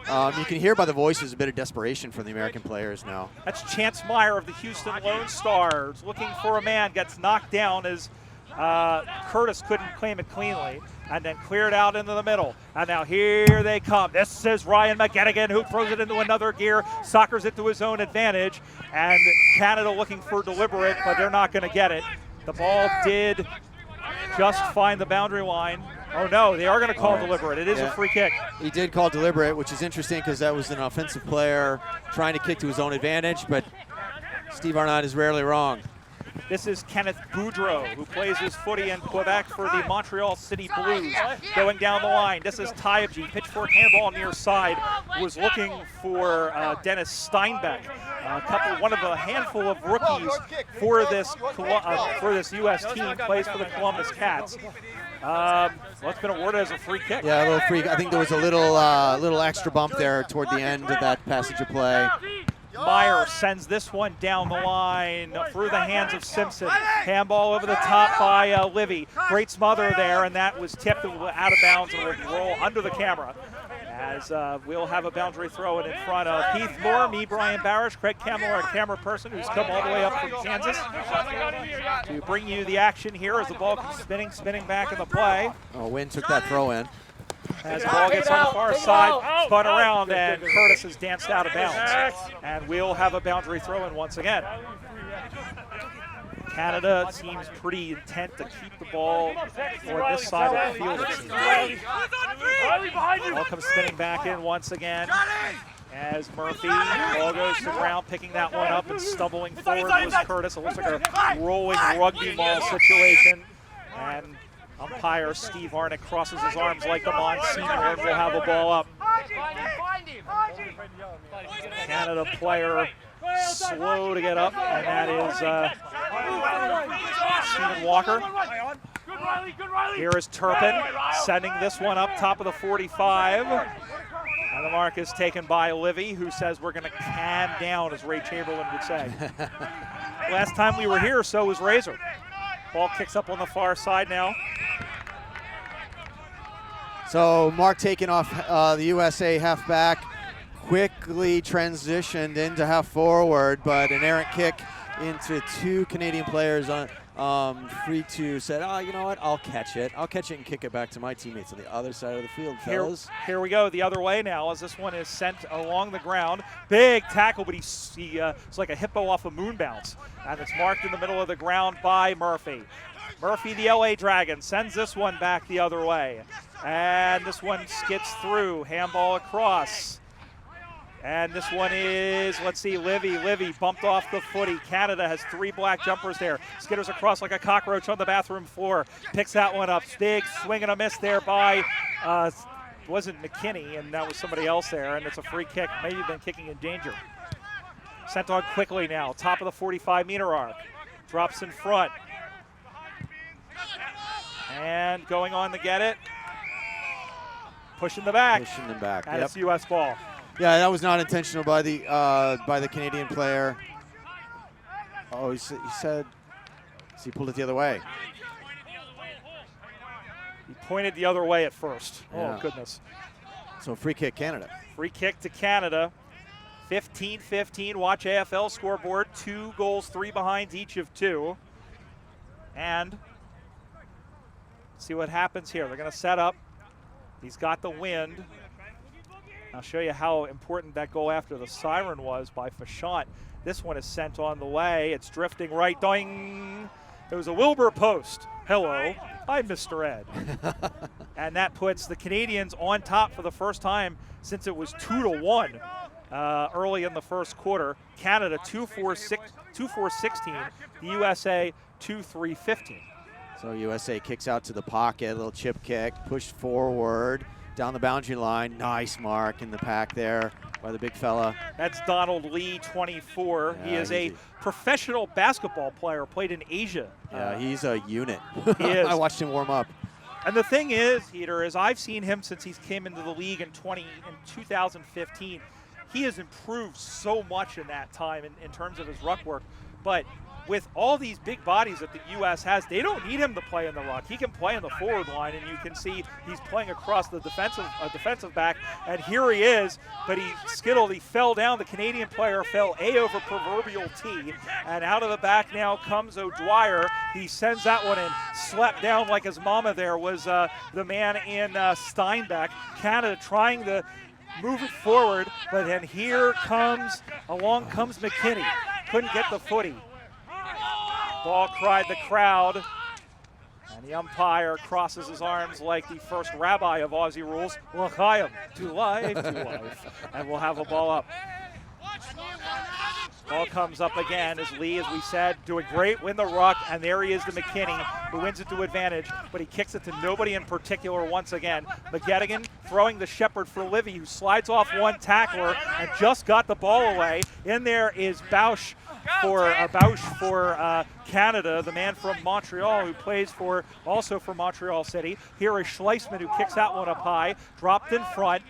You can hear by the voices a bit of desperation from the American players now. That's Chance Meyer of the Houston Lone Stars looking for a man, gets knocked down as Curtis couldn't claim it cleanly, and then cleared out into the middle. And now here they come. This is Ryan McGettigan, who throws it into another gear, soccers it to his own advantage, and Canada looking for deliberate, but they're not going to get it. The ball did just find the boundary line. Oh no, they are going to call deliberate. It is a free kick. He did call deliberate, which is interesting because that was an offensive player trying to kick to his own advantage, but Steve Arnott is rarely wrong. This is Kenneth Boudreau, who plays his footy in Quebec for the Montreal City Blues. Going down the line, this is Tyabji, pitchfork handball near side, was looking for Dennis Steinbeck, one of a handful of rookies for this U.S. team, plays for the Columbus Cats. Well, it's been awarded as a free kick. Yeah, a little free. I think there was a little extra bump there toward the end of that passage of play. Meyer sends this one down the line through the hands of Simpson. Handball over the top by Livy. Great smother there, and that was tipped out of bounds and will roll under the camera. As we'll have a boundary throw in front of Heath Moore, me, Brian Barish, Craig Campbell, our camera person, who's come all the way up from Kansas to bring you the action here as the ball comes spinning back in the play. Oh, Wynn took that throw in. As the ball gets on the far side, spun around, and Curtis has danced out of bounds. And we'll have a boundary throw in once again. Canada seems pretty intent to keep the ball on this side of the field, it seems. Ball comes spinning back in once again. As Murphy, ball goes to the ground, picking that one up and stumbling forward was Curtis. It looks like a rolling rugby ball situation. And umpire Steve Arnott crosses his arms like the Monsignor and will have a ball up. Canada player slow to get up, and that is Stephen Walker. Here is Turpin sending this one up top of the 45. And the mark is taken by Livy, who says we're going to can down, as Ray Chamberlain would say. Last time we were here, so was Razor. Ball kicks up on the far side now. So Mark taking off the USA halfback, quickly transitioned into half forward, but an errant kick into two Canadian players on free to said, oh, you know what, I'll catch it and kick it back to my teammates on the other side of the field, fellas. Here we go the other way now as this one is sent along the ground. Big tackle, but it's like a hippo off a moon bounce. And it's marked in the middle of the ground by Murphy. Murphy, the LA Dragon, sends this one back the other way. And this one skids through, handball across. And this one is, let's see, Livy bumped off the footy. Canada has three black jumpers there. Skitters across like a cockroach on the bathroom floor. Picks that one up. Big swing and a miss there by, wasn't McKinney, and that was somebody else there. And it's a free kick, maybe been kicking in danger. Sent on quickly now, top of the 45-meter arc. Drops in front. And going on to get it. Pushing the back. Pushing them back, and it's U.S. ball. Yeah, that was not intentional by the Canadian player. Oh, he said he pulled it the other way. He pointed the other way at first. Yeah. Oh, goodness. So free kick, Canada. Free kick to Canada. 15-15. Watch AFL scoreboard. 2 goals, 3 behinds, each of 2. And see what happens here. They're going to set up. He's got the wind. I'll show you how important that goal after the siren was by Fashant. This one is sent on the way. It's drifting right. Doing. There was a Wilbur post. Hello, I'm Mr. Ed. And that puts the Canadians on top for the first time since it was 2-1 early in the first quarter. Canada 2-4-16, the USA 2-3-15. So USA kicks out to the pocket, a little chip kick, pushed forward, down the boundary line. Nice mark in the pack there by the big fella. That's Donald Lee, 24. Yeah, he is a professional basketball player, played in Asia. Yeah, he's a unit. He is. I watched him warm up. And the thing is, Heater, is I've seen him since he came into the league in 2015. He has improved so much in that time in terms of his ruck work. But with all these big bodies that the U.S. has, they don't need him to play in the ruck. He can play in the forward line, and you can see he's playing across the defensive back. And here he is, but he skittled. He fell down. The Canadian player fell A over proverbial T. And out of the back now comes O'Dwyer. He sends that one in. Slept down like his mama there was the man in Steinbeck. Canada trying to move it forward, but then along comes McKinney. Couldn't get the footy. Ball cried the crowd, and the umpire crosses his arms like the first rabbi of Aussie rules. L'chaim, to life, to life. And we'll have a ball up. Ball comes up again as Lee, as we said, doing great, win the ruck, and there he is to McKinney, who wins it to advantage, but he kicks it to nobody in particular once again. McGettigan throwing the Shepherd for Livy, who slides off one tackler and just got the ball away. In there is Bausch for Canada, the man from Montreal who plays also for Montreal City. Here is Schleisman, who kicks that one up high, dropped in front.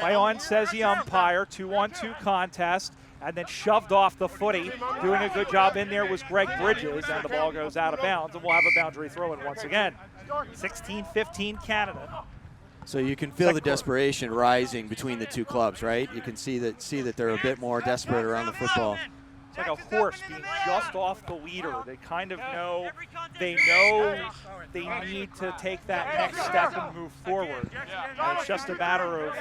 Bayon says the umpire, 2-on-2 contest, and then shoved off the footy. Doing a good job in there was Greg Bridges, and the ball goes out of bounds, and we'll have a boundary throw-in once again. 16-15 Canada. So you can feel the desperation rising between the two clubs, right? You can see that they're a bit more desperate around the football. It's like a horse being just off the leader. They kind of know they need to take that next step and move forward. And it's just a matter of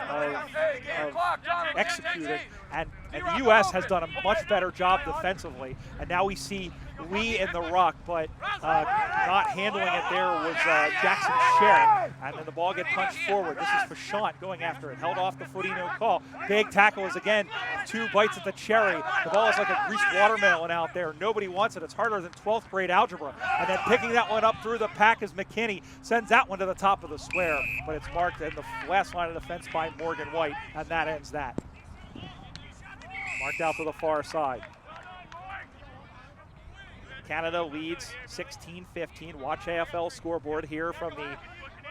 executing. And the U.S. has done a much better job defensively. And now we see Lee in the ruck, but not handling it there was Jackson Sharon. And then the ball gets punched forward. This is Fashant going after it. Held off the footy, no call. Big tackle is again 2 bites at the cherry. The ball is like a greased watermelon out there. Nobody wants it. It's harder than 12th grade algebra. And then picking that one up through the pack is McKinney. Sends that one to the top of the square. But it's marked in the last line of defense by Morgan White. And that ends that. Marked out to the far side. Canada leads 16-15. Watch AFL scoreboard here from the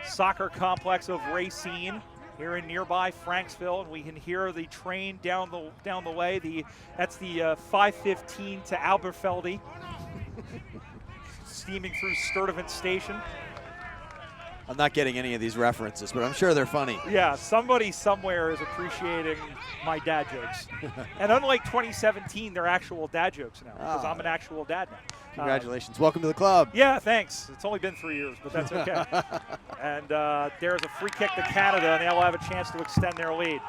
soccer complex of Racine here in nearby Franksville, and we can hear the train down the way. That's the 515 to Alberfeldy, steaming through Sturtevant Station. I'm not getting any of these references, but I'm sure they're funny. Yeah, somebody somewhere is appreciating my dad jokes. And unlike 2017, they're actual dad jokes now, because I'm an actual dad now. Congratulations. Welcome to the club. Yeah, thanks. It's only been 3 years, but that's okay. And there's a free kick to Canada, and they'll have a chance to extend their lead.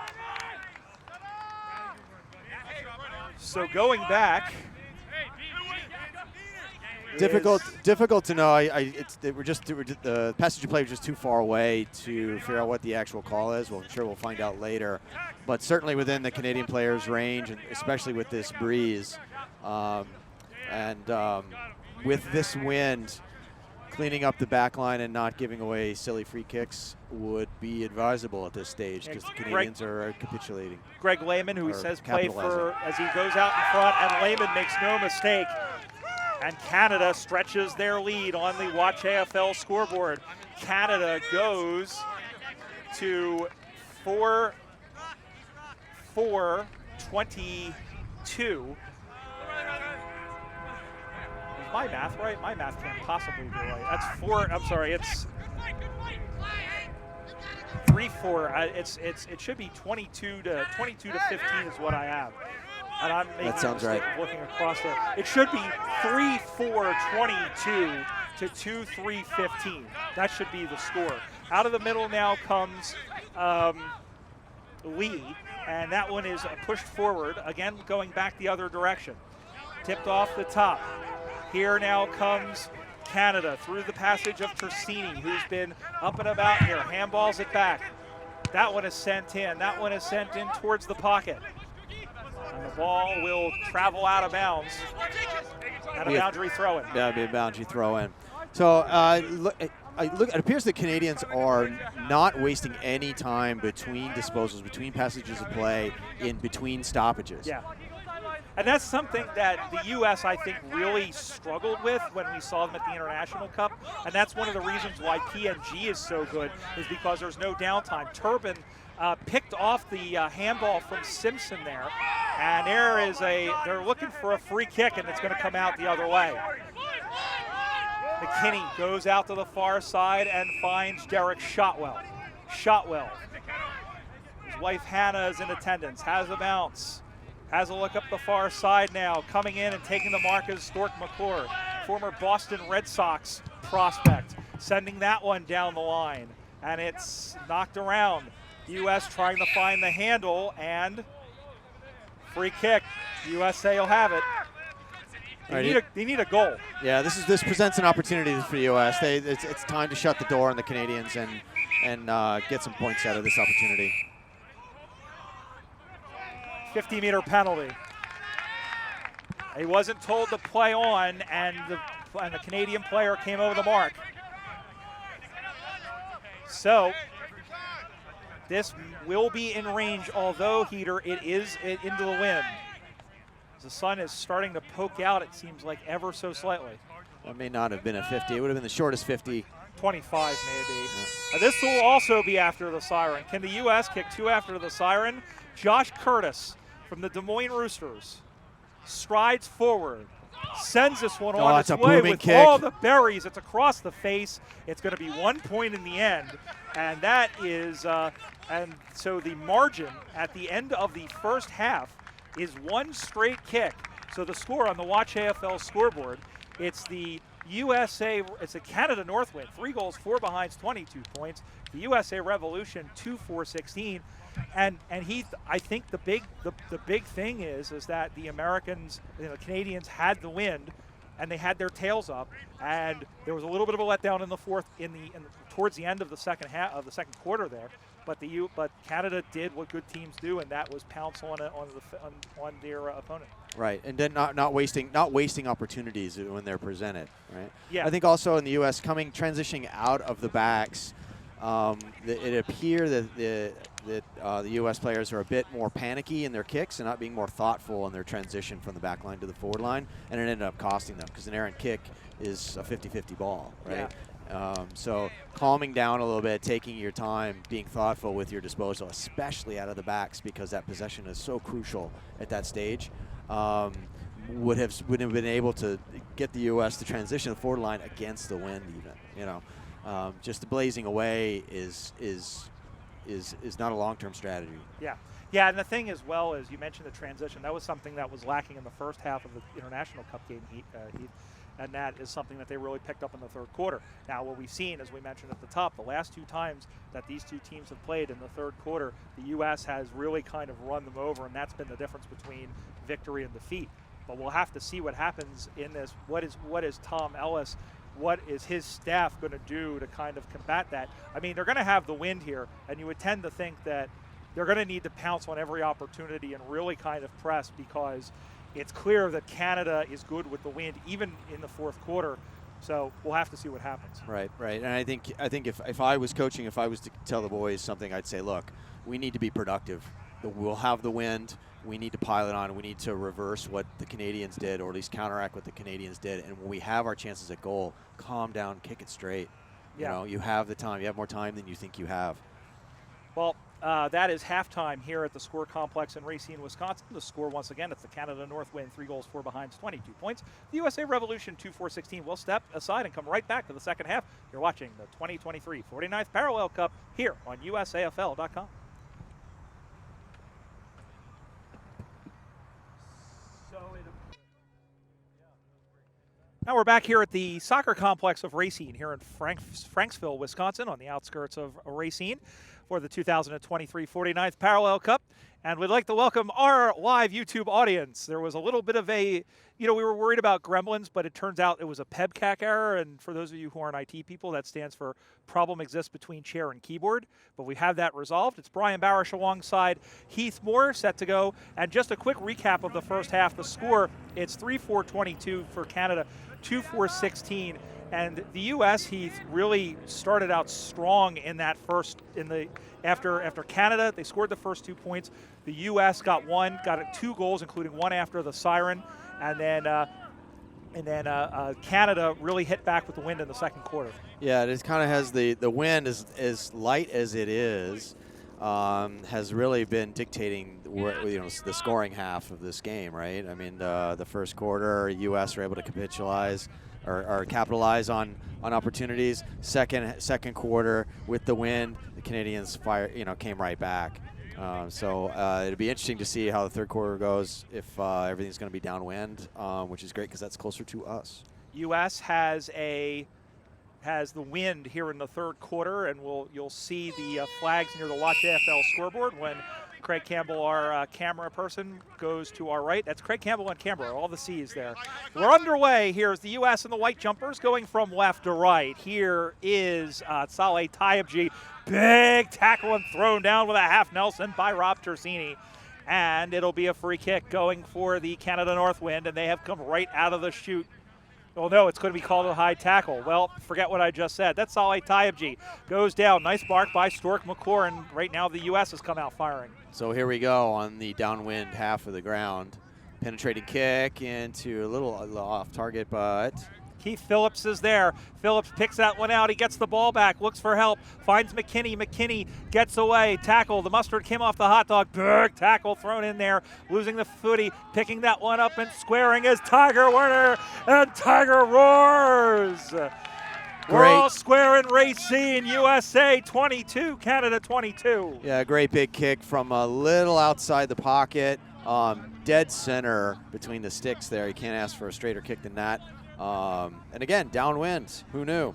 So going back. Difficult to know. The passage of play was just too far away to figure out what the actual call is. Well, I'm sure we'll find out later. But certainly within the Canadian players' range, and especially with this breeze, with this wind, cleaning up the back line and not giving away silly free kicks would be advisable at this stage, because the Canadians are capitulating. Greg Lehman, who he says played for, as he goes out in front, and Lehman makes no mistake. And Canada stretches their lead on the Watch AFL scoreboard. Canada goes to 4-4-22. Is my math right? My math can't possibly be right. That's 4. I'm sorry. It's 3-4. It should be 22 to 15 is what I have. And I'm making that sounds right. Looking across there. It should be 3-4-22 to 2-3-15. That should be the score. Out of the middle now comes Lee, and that one is pushed forward, again going back the other direction. Tipped off the top. Here now comes Canada through the passage of Racine, who's been up and about here, handballs it back. That one is sent in. That one is sent in towards the pocket. And the ball will travel out of bounds. And a boundary throw in. Yeah, it'd be a boundary throw in. So it appears the Canadians are not wasting any time between disposals, between passages of play, in between stoppages. Yeah. And that's something that the U.S., I think, really struggled with when we saw them at the International Cup. And that's one of the reasons why PNG is so good, is because there's no downtime. Turbin picked off the handball from Simpson there. And they're looking for a free kick, and it's going to come out the other way. McKinney goes out to the far side and finds Derek Shotwell. Shotwell. His wife Hannah is in attendance, has a bounce. Has a look up the far side now. Coming in and taking the mark is Stork McClure, former Boston Red Sox prospect, sending that one down the line. And it's knocked around. U.S. trying to find the handle, and free kick. USA will have it. They need a goal. Yeah, this presents an opportunity for the U.S. It's time to shut the door on the Canadians and get some points out of this opportunity. 50-meter penalty. He wasn't told to play on, and the Canadian player came over the mark. So this will be in range, although, Heater, it is into the wind. The sun is starting to poke out, it seems like, ever so slightly. It may not have been a 50. It would have been the shortest 50. 25 maybe. Yeah. This will also be after the siren. Can the U.S. kick two after the siren? Josh Curtis from the Des Moines Roosters strides forward, sends this one on its way with kick. All the berries. It's across the face. It's going to be 1 point in the end, and that is, and so the margin at the end of the first half is one straight kick. So the score on the Watch AFL scoreboard, it's the USA, it's a Canada Northwind, 3 goals, 4 behinds, 22 points. The USA Revolution, 2-4-16. And I think the big thing is that the Americans, the Canadians had the wind, and they had their tails up, and there was a little bit of a letdown in the fourth, towards the end of the second half of the second quarter there. But Canada did what good teams do, and that was pounce on their opponent. Right, and then not wasting opportunities when they're presented. Right. Yeah. I think also in the U.S. transitioning out of the backs, it appeared that the U.S. players are a bit more panicky in their kicks and not being more thoughtful in their transition from the back line to the forward line, and it ended up costing them because an errant kick is a 50-50 ball, right? Yeah. So calming down a little bit, taking your time, being thoughtful with your disposal, especially out of the backs, because that possession is so crucial at that stage, would have been able to get the U.S. to transition the forward line against the wind even. Just blazing away is not a long-term strategy. Yeah. Yeah, and the thing as well is, you mentioned the transition. That was something that was lacking in the first half of the International Cup game, Heath, and that is something that they really picked up in the third quarter. Now, what we've seen, as we mentioned at the top, the last 2 times that these 2 teams have played in the third quarter, the U.S. has really kind of run them over, and that's been the difference between victory and defeat. But we'll have to see what happens in this. What is Tom Ellis, what is his staff going to do to kind of combat that? I mean, they're going to have the wind here, and you would tend to think that they're going to need to pounce on every opportunity and really kind of press, because it's clear that Canada is good with the wind, even in the fourth quarter. So we'll have to see what happens. Right. And I think if I was coaching, if I was to tell the boys something, I'd say, look, we need to be productive. We'll have the wind. We need to pile it on. We need to reverse what the Canadians did, or at least counteract what the Canadians did. And when we have our chances at goal, calm down, kick it straight. Yeah. You have the time. You have more time than you think you have. Well, that is halftime here at the Score Complex in Racine, Wisconsin. The score, once again, it's the Canada Northwind, 3 goals, 4 behinds, 22 points. The USA Revolution, 2-4-16. We'll step aside and come right back to the second half. You're watching the 2023 49th Parallel Cup here on USAFL.com. Now we're back here at the soccer complex of Racine here in Franksville, Wisconsin, on the outskirts of Racine. for the 2023 49th Parallel Cup. And we'd like to welcome our live YouTube audience. There was a little bit of a, we were worried about gremlins, but it turns out it was a PEBCAC error. And for those of you who aren't IT people, that stands for problem exists between chair and keyboard. But we have that resolved. It's Brian Barish alongside Heath Moore set to go. And just a quick recap of the first half. The score, it's 3-4-22 for Canada, 2-4-16. And the U.S., Heath, really started out strong in that after Canada. They scored the first 2 points. The U.S. got 2 goals, including one after the siren, and then Canada really hit back with the wind in the second quarter. Yeah, it kind of has the wind, as light as it is, has really been dictating the scoring half of this game, right? I mean, the first quarter, U.S. were able to capitalize on opportunities. Second quarter with the wind, the Canadians came right back. So it'll be interesting to see how the third quarter goes if everything's going to be downwind, which is great because that's closer to us. U.S. has the wind here in the third quarter, and you'll see the flags near the Watch AFL scoreboard when Craig Campbell, our camera person, goes to our right. That's Craig Campbell and Canberra, all the C's there. We're underway. Here's the U.S. and the white jumpers going from left to right. Here is Saleh Taibji. Big tackle and thrown down with a half Nelson by Rob Tersini. And it'll be a free kick going for the Canada Northwind, and they have come right out of the chute. Oh, no, it's going to be called a high tackle. Well, forget what I just said. That's Saleh Taibji. Goes down. Nice bark by Stork McClure, and right now the U.S. has come out firing. So here we go on the downwind half of the ground. Penetrating kick into a little off target, but Keith Phillips is there. Phillips picks that one out. He gets the ball back, looks for help, finds McKinney. McKinney gets away. Tackle. The mustard came off the hot dog. Big tackle thrown in there. Losing the footy. Picking that one up and squaring is Tiger Werner. And Tiger roars. We're all square in Racine, USA 22, Canada 22. Yeah, great big kick from a little outside the pocket. Dead center between the sticks there. You can't ask for a straighter kick than that. And again, downwind. Who knew?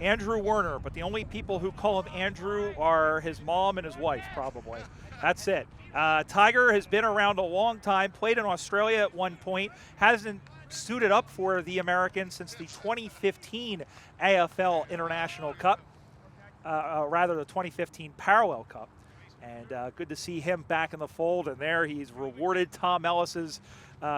Andrew Werner, but the only people who call him Andrew are his mom and his wife, probably. That's it. Tiger has been around a long time, played in Australia at one point, hasn't suited up for the Americans since the 2015 AFL International Cup, rather the 2015 Parallel Cup. And good to see him back in the fold, and there he's rewarded Tom Ellis's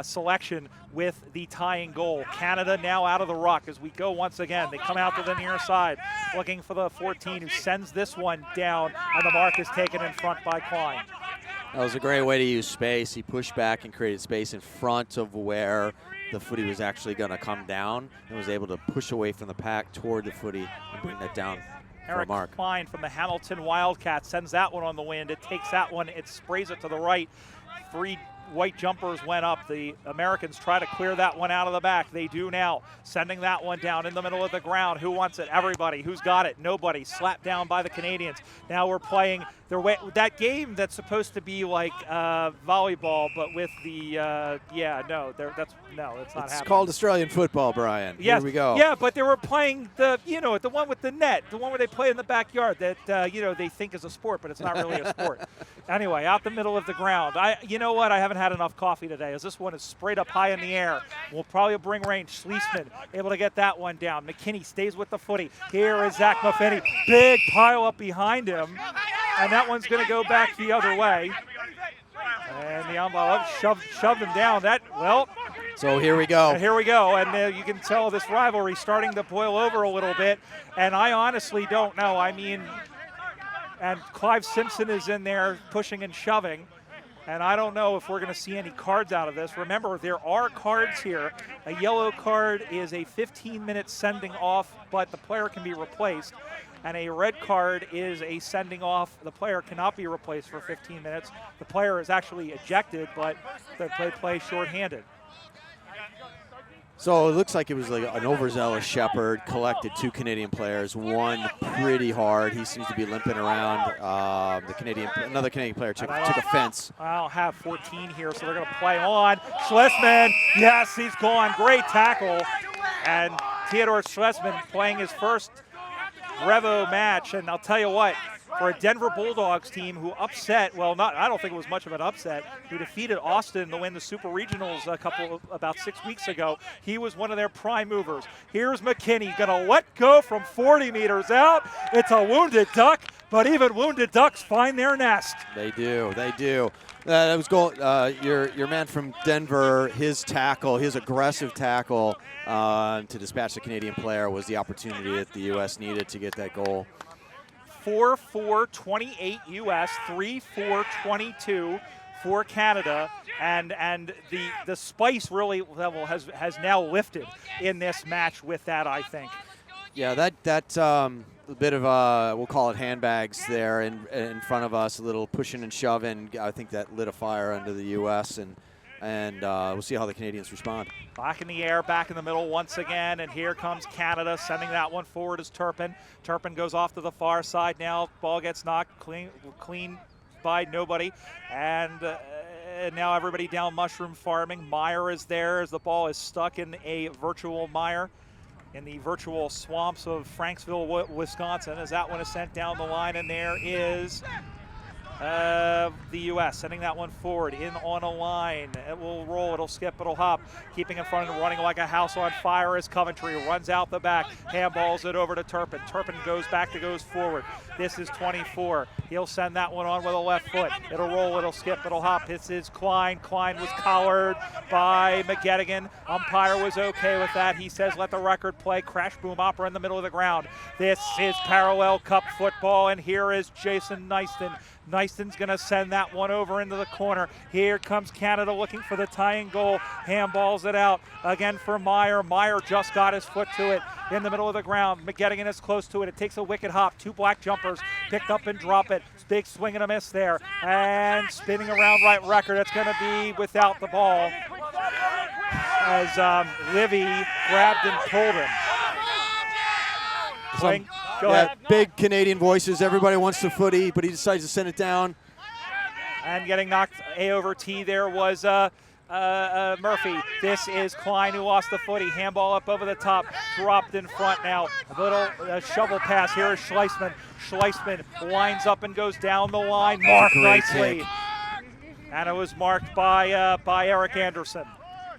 selection with the tying goal. Canada now out of the ruck as we go once again. They come out to the near side looking for the 14 who sends this one down, and the mark is taken in front by Klein. That was a great way to use space. He pushed back and created space in front of where the footy was actually going to come down and was able to push away from the pack toward the footy and bring that down. Eric Klein from the Hamilton Wildcats sends that one on the wind. It takes that one, it sprays it to the right. 3 white jumpers went up. The Americans try to clear that one out of the back. They do now, sending that one down in the middle of the ground. Who wants it? Everybody. Who's got it? Nobody. Slapped down by the Canadians. Now we're playing their way, that game that's supposed to be like volleyball, but with the it's not happening. It's called Australian football, Brian. Yes. Here we go. Yeah, but they were playing the one with the net, the one where they play in the backyard that they think is a sport, but it's not really a sport. Anyway, out the middle of the ground. I haven't had enough coffee today, as this one is sprayed up high in the air. We'll probably bring range. Schliessman able to get that one down. McKinney stays with the footy. Here is Zach Maffini. Big pile up behind him, and that one's going to go back the other way. And the umpire shoved him down. So here we go. Here we go, and you can tell this rivalry starting to boil over a little bit, and I honestly don't know. I mean, and Clive Simpson is in there pushing and shoving, and I don't know if we're going to see any cards out of this. Remember, there are cards here. A yellow card is a 15-minute sending off, but the player can be replaced. And a red card is a sending off. The player cannot be replaced for 15 minutes. The player is actually ejected, but they play shorthanded. So it looks like it was like an overzealous Shepherd collected 2 Canadian players, one pretty hard. He seems to be limping around. Another Canadian player took offense. I don't have 14 here, so they're going to play on. Schlesman, yes, he's gone. Great tackle. And Theodore Schlesman playing his first Revo match, and I'll tell you what, for a Denver Bulldogs team who upset, well, I don't think it was much of an upset, who defeated Austin to win the Super Regionals about 6 weeks ago. He was one of their prime movers. Here's McKinney going to let go from 40 meters out. It's a wounded duck, but even wounded ducks find their nest. They do. That was goal. Your man from Denver, his tackle, his aggressive tackle to dispatch the Canadian player was the opportunity that the U.S. needed to get that goal. 4-4-28 U.S., 3-4-22 for Canada, and the spice really level has now lifted in this match with that, I think. Yeah, that a bit of we'll call it handbags there in front of us, a little pushing and shoving. I think that lit a fire under the U.S. and we'll see how the Canadians respond. Back in the air, back in the middle once again, and here comes Canada sending that one forward is Turpin. Turpin goes off to the far side now. Ball gets knocked clean by nobody, and now everybody down mushroom farming. Meyer is there as the ball is stuck in a virtual mire in the virtual swamps of Franksville, Wisconsin, as that one is sent down the line, and there is the U.S. sending that one forward in on a line. It will roll, it'll skip, it'll hop. Keeping in front and running like a house on fire is Coventry. Runs out the back, handballs it over to Turpin. Turpin goes back to goes forward. This is 24. He'll send that one on with a left foot. It'll roll, it'll skip, it'll hop. This is Klein. Klein was collared by McGettigan. Umpire was okay with that. He says let the record play. Crash boom opera in the middle of the ground. This is parallel cup football, and here is Jason Neiston. Neiston's going to send that one over into the corner. Here comes Canada looking for the tying goal. Handballs it out again for Meyer. Meyer just got his foot to it in the middle of the ground. McGettigan is close to it. It takes a wicked hop. Two black jumpers picked up and drop it. Big swing and a miss there. And spinning around right record. It's going to be without the ball as Livy grabbed and pulled him. Go ahead. Big Canadian voices. Everybody wants the footy, but he decides to send it down. And getting knocked A over T there was Murphy. This is Klein who lost the footy. Handball up over the top, dropped in front now. A little shovel pass. Here is Schleisman. Schleisman lines up and goes down the line. Marked nicely. Kick. And it was marked by Eric Anderson.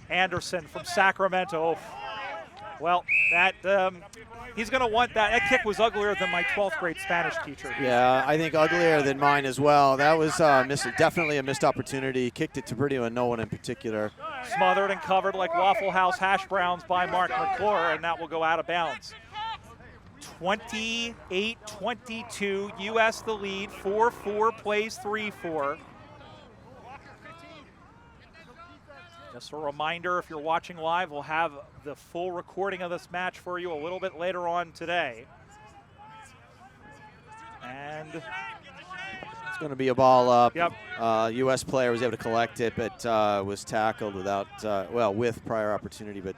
Anderson from Sacramento. Well, that he's going to want that. That kick was uglier than my 12th grade Spanish teacher. Yeah, I think uglier than mine as well. That was definitely a missed opportunity. Kicked it to pretty much no one in particular. Smothered and covered like Waffle House hash browns by Mark McClure, and that will go out of bounds. 28-22, U.S. the lead. 4-4 plays 3-4. Just a reminder, if you're watching live, we'll have the full recording of this match for you a little bit later on today. And it's going to be a ball up. Yep. U.S. player was able to collect it, but was tackled without, with prior opportunity, but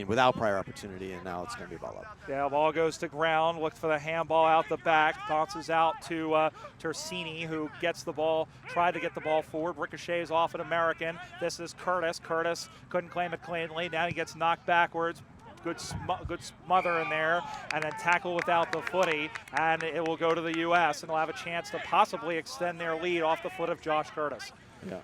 without prior opportunity, and now it's going to be a ball up. Yeah, ball goes to ground. Looked for the handball out the back. Bounces out to Tersini, who gets the ball. Tried to get the ball forward. Ricochets off an American. This is Curtis. Curtis couldn't claim it cleanly. Now he gets knocked backwards. Good smother in there, and then tackle without the footy, and it will go to the U.S. and they'll have a chance to possibly extend their lead off the foot of Josh Curtis. Yeah.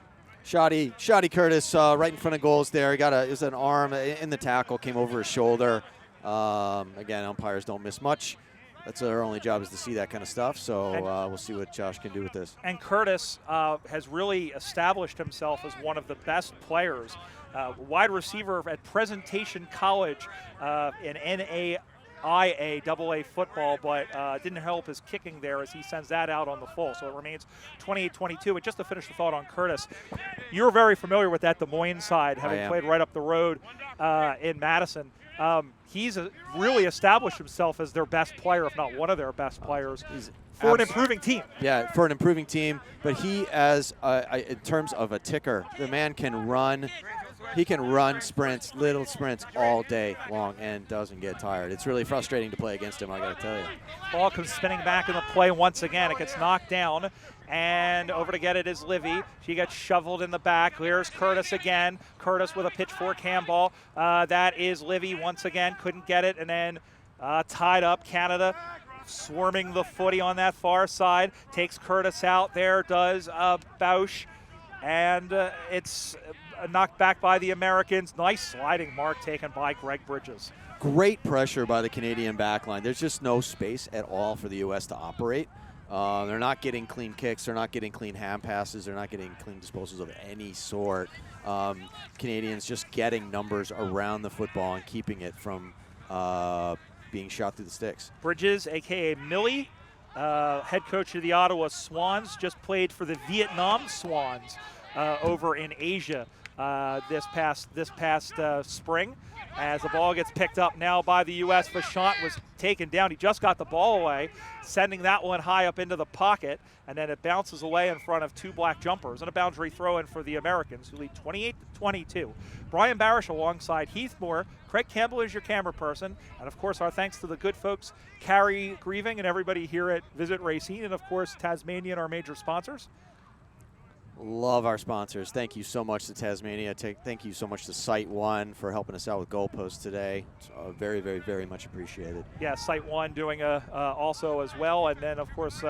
Shoddy Curtis right in front of goals there. It was an arm in the tackle, came over his shoulder. Again, umpires don't miss much. That's their only job, is to see that kind of stuff. So we'll see what Josh can do with this. And Curtis has really established himself as one of the best players. Wide receiver at Presentation College in NAIA AA football, but didn't help his kicking there as he sends that out on the full. So it remains 28-22. And just to finish the thought on Curtis, you're very familiar with that Des Moines side, having played right up the road in Madison. He's really established himself as their best player, if not one of their best players, for an improving team. Yeah, for an improving team. But he, in terms of a ticker, the man can run. He can run sprints, little sprints all day long, and doesn't get tired. It's really frustrating to play against him, I got to tell you. Ball comes spinning back in the play once again. It gets knocked down, and over to get it is Livy. She gets shoveled in the back. Here's Curtis again. Curtis with a pitchfork handball. That is Livy once again. Couldn't get it, and then tied up. Canada swarming the footy on that far side. Takes Curtis out there, does Bausch. And it's knocked back by the Americans. Nice sliding mark taken by Greg Bridges. Great pressure by the Canadian backline. There's just no space at all for the U.S. to operate. They're not getting clean kicks. They're not getting clean hand passes. They're not getting clean disposals of any sort. Canadians just getting numbers around the football and keeping it from being shot through the sticks. Bridges, a.k.a. Millie, head coach of the Ottawa Swans, just played for the Vietnam Swans over in Asia this past spring. As the ball gets picked up now by the U.S., Vachant was taken down. He just got the ball away, sending that one high up into the pocket, and then it bounces away in front of two black jumpers, and a boundary throw-in for the Americans, who lead 28-22. Brian Barish alongside Heath Moore. Craig Campbell is your camera person, and of course our thanks to the good folks, Carrie Grieving and everybody here at Visit Racine, and of course Tasmanian, our major sponsors. Love our sponsors. Thank you so much to Tasmania. Thank you so much to Site One for helping us out with goalposts today. It's very, very, very much appreciated. Yeah, Site One doing also as well. And then, of course,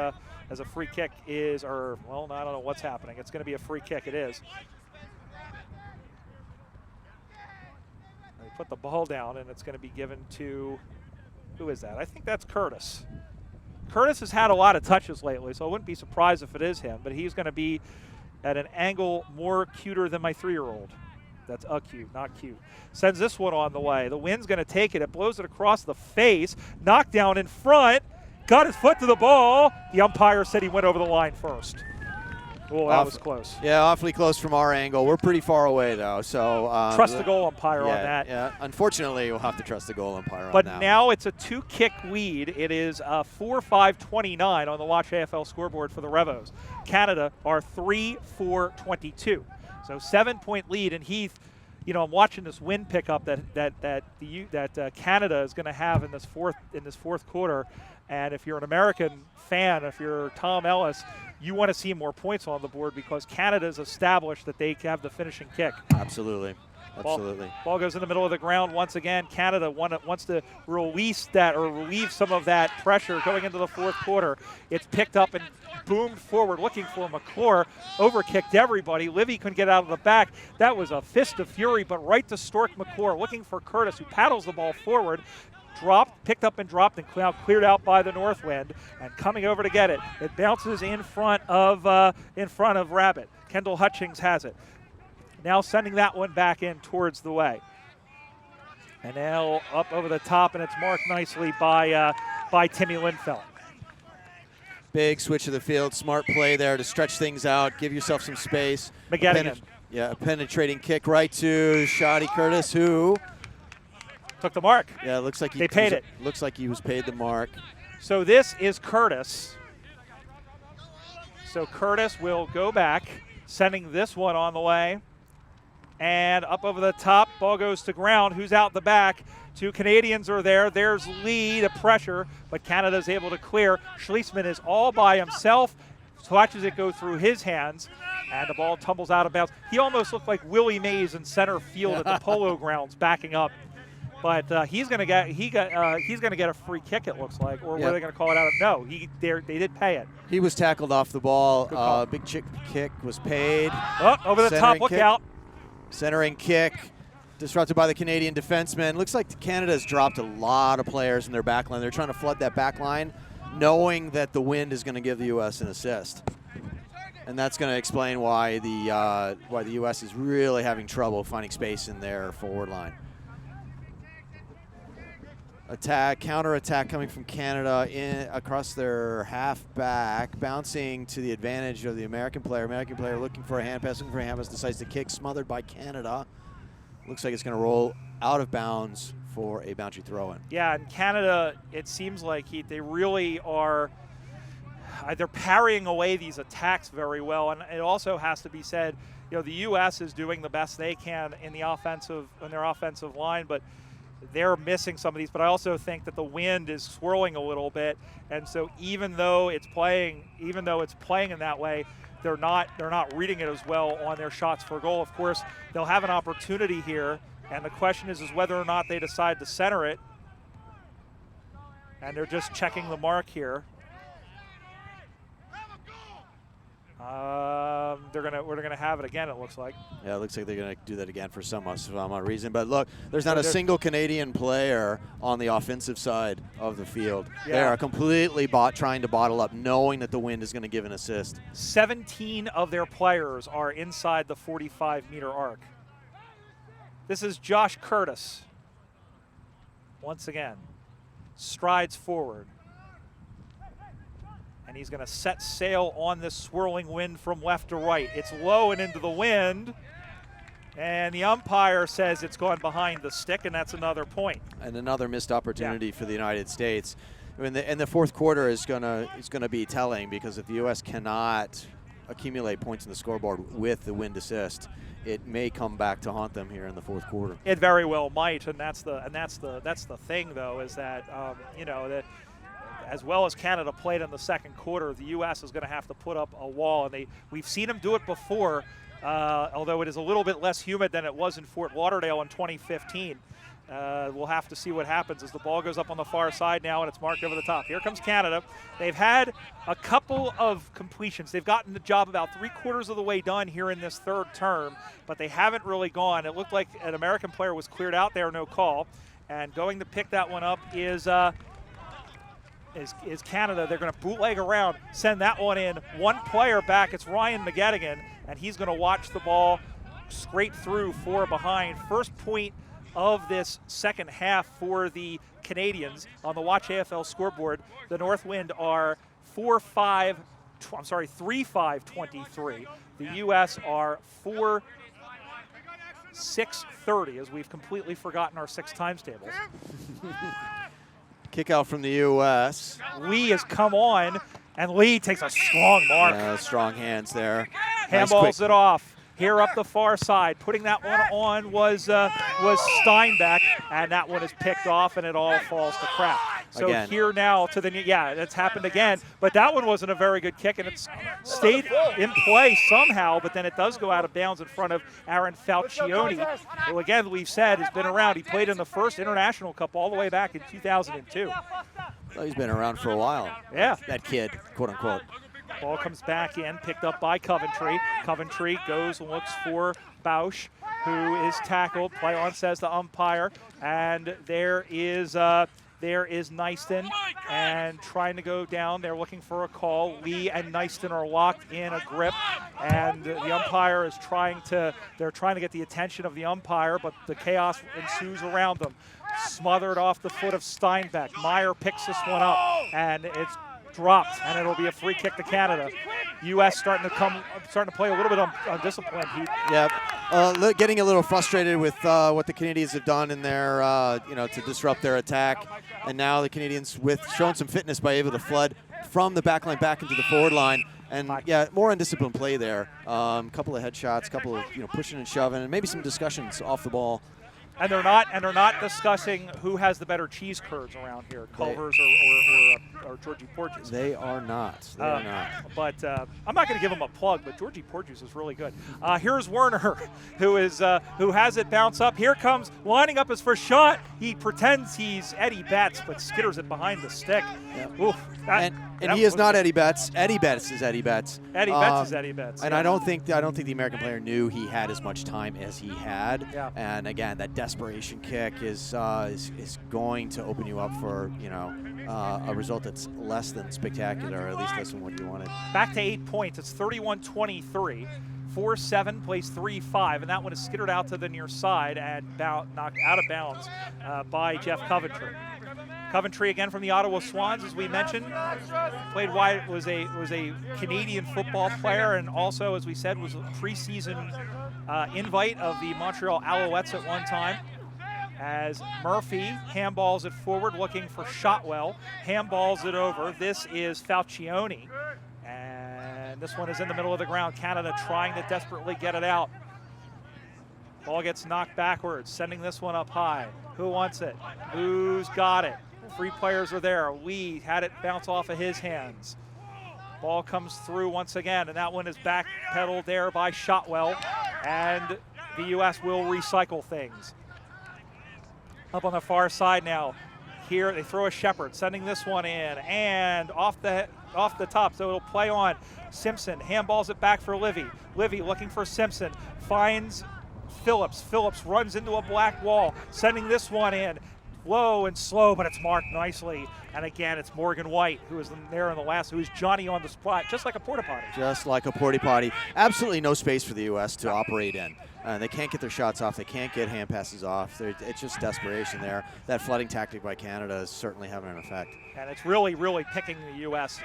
as a free kick is, or, well, I don't know what's happening. It's going to be a free kick. It is. They put the ball down, and it's going to be given to, who is that? I think that's Curtis. Curtis has had a lot of touches lately, so I wouldn't be surprised if it is him. But he's going to be at an angle more cuter than my 3-year-old. That's cute, not cute. Sends this one on the way. The wind's going to take it. It blows it across the face. Knockdown in front. Got his foot to the ball. The umpire said he went over the line first. Oh, that was close. Yeah, awfully close from our angle. We're pretty far away, though. So trust the goal umpire on that. Yeah, unfortunately, we'll have to trust the goal umpire on that. But now it's a 2-kick lead. It is 4-5-29 on the Watch AFL scoreboard for the Revos. Canada are 3-4-22. So 7-point lead. And Heath, you know, I'm watching this wind pickup that Canada is going to have in this fourth quarter. And if you're an American fan, if you're Tom Ellis, you want to see more points on the board because Canada's established that they have the finishing kick. Absolutely. Ball goes in the middle of the ground once again. Canada wants to release that or relieve some of that pressure going into the fourth quarter. It's picked up and boomed forward looking for McClure. Overkicked everybody. Livy couldn't get out of the back. That was a fist of fury, but right to Stork McClure looking for Curtis, who paddles the ball forward. Picked up and dropped, and now cleared out by the Northwind, and coming over to get it. It bounces in front of Rabbit. Kendall Hutchings has it. Now sending that one back in towards the way. And now up over the top, and it's marked nicely by Timmy Lindfeld. Big switch of the field, smart play there to stretch things out, give yourself some space. McGettigan. A penetrating kick right to Shoddy Curtis, who took the mark. Yeah, it looks like they paid it. Looks like he was paid the mark. So this is Curtis. So Curtis will go back, sending this one on the way. And up over the top, ball goes to ground. Who's out the back? Two Canadians are there. There's Lee, the pressure, but Canada's able to clear. Schlesman is all by himself. Watches it go through his hands, and the ball tumbles out of bounds. He almost looked like Willie Mays in center field at the Polo Grounds, backing up. But he's going to get a free kick. It looks like, or were they going to call it out? No, they did pay it. He was tackled off the ball. Big kick was paid. Oh, over the top, look out! Centering kick, disrupted by the Canadian defenseman. Looks like Canada has dropped a lot of players in their back line. They're trying to flood that back line, knowing that the wind is going to give the U.S. an assist. And that's going to explain why the U.S. is really having trouble finding space in their forward line. Counter-attack coming from Canada across their half-back, bouncing to the advantage of the American player. American player looking for a hand pass, decides to kick, smothered by Canada. Looks like it's going to roll out of bounds for a boundary throw-in. Yeah, and Canada, it seems like they really are they're parrying away these attacks very well. And it also has to be said, you know, the U.S. is doing the best they can in their offensive line, but they're missing some of these. But I also think that the wind is swirling a little bit, and so even though it's playing in that way, they're not reading it as well on their shots for goal. Of course, they'll have an opportunity here, and the question is whether or not they decide to center it. And they're just checking the mark here. We're gonna have it again, it looks like. Yeah, it looks like they're gonna do that again for some reason. But look, there's not a single Canadian player on the offensive side of the field. Yeah. They are completely trying to bottle up, knowing that the wind is going to give an assist. 17 of their players are inside the 45-meter arc. This is Josh Curtis. Once again, strides forward. And he's going to set sail on this swirling wind from left to right. It's low and into the wind. And the umpire says it's gone behind the stick, and that's another point. And another missed opportunity for the United States. I mean, and the fourth quarter is gonna be telling, because if the U.S. cannot accumulate points in the scoreboard with the wind assist, it may come back to haunt them here in the fourth quarter. It very well might, and that's the thing, though, is that you know, that as well as Canada played in the second quarter, the U.S. is going to have to put up a wall, and we've seen them do it before, although it is a little bit less humid than it was in Fort Lauderdale in 2015. We'll have to see what happens as the ball goes up on the far side now, and it's marked over the top. Here comes Canada. They've had a couple of completions. They've gotten the job about 3/4 of the way done here in this third term, but they haven't really gone. It looked like an American player was cleared out there, no call, and going to pick that one up is Canada. They're going to bootleg around, send that one in. One player back, it's Ryan McGettigan, and he's going to watch the ball scrape through 4 behind. First point of this second half for the Canadians on the Watch AFL scoreboard. The Northwind are 3-5-23. The U.S. are 4-6-30, as we've completely forgotten our 6 times tables. Kick out from the U.S. Lee has come on, and Lee takes a strong mark. Yeah, strong hands there. Handballs it off. Here up the far side, putting that one on was Steinbeck, and that one is picked off, and it all falls to crap. So again. Here now to the, it's happened again, but that one wasn't a very good kick, and it's stayed in play somehow, but then it does go out of bounds in front of Aaron Falcioni, who again, we've said, has been around. He played in the first International Cup all the way back in 2002. Well, he's been around for a while. Yeah. That kid, quote unquote. Ball comes back in, picked up by Coventry. Coventry goes and looks for Bausch, who is tackled. Play on, says the umpire. And there is Nyston, and trying to go down. They're looking for a call. Lee and Nyston are locked in a grip, and the umpire is trying to get the attention of the umpire, but the chaos ensues around them. Smothered off the foot of Steinbeck. Meyer picks this one up, and it's dropped, and it'll be a free kick to Canada. U.S. starting to play a little bit undisciplined. Yeah, getting a little frustrated with what the Canadians have done in their, to disrupt their attack, and now the Canadians showing some fitness by able to flood from the back line back into the forward line, and more undisciplined play there. Couple of headshots, couple of pushing and shoving, and maybe some discussions off the ball. And they're not discussing who has the better cheese curds around here, Culver's or Georgie Porges. They are not. They are not. But I'm not going to give him a plug, but Georgie Porges is really good. Here's Werner, who has it bounce up. Here comes, lining up his first shot. He pretends he's Eddie Betts, but skitters it behind the stick. Yep. Oof, and he is not Eddie Betts. Eddie Betts is Eddie Betts. Eddie Betts is Eddie Betts. And I don't think the American player knew he had as much time as he had. Yeah. And again, that desperation kick is going to open you up for a result that's less than spectacular, or at least less than what you wanted. Back to 8 points. It's 31-23. 4-7 plays 3-5, and that one is skittered out to the near side and knocked out of bounds by Jeff Coventry. Coventry again from the Ottawa Swans, as we mentioned, played wide, was a Canadian football player, and also, as we said, was a preseason invite of the Montreal Alouettes at one time. As Murphy handballs it forward, looking for Shotwell, handballs it over. This is Falcioni, and this one is in the middle of the ground. Canada trying to desperately get it out. Ball gets knocked backwards, sending this one up high. Who wants it? Who's got it? 3 players are there. Lee had it bounce off of his hands. Ball comes through once again, and that one is backpedaled there by Shotwell, and the U.S. will recycle things. Up on the far side now. here. They throw a Shepherd, sending this one in, and off the top, so it'll play on. Simpson handballs it back for Livy. Livy looking for Simpson, finds Phillips. Phillips runs into a black wall, sending this one in. Low and slow, but it's marked nicely. And again, it's Morgan White, who is there in the last, who is Johnny on the spot, just like a porta potty. Just like a porta potty. Absolutely no space for the U.S. to operate in. They can't get their shots off. They can't get hand passes off. It's just desperation there. That flooding tactic by Canada is certainly having an effect. And it's really, really picking the U.S.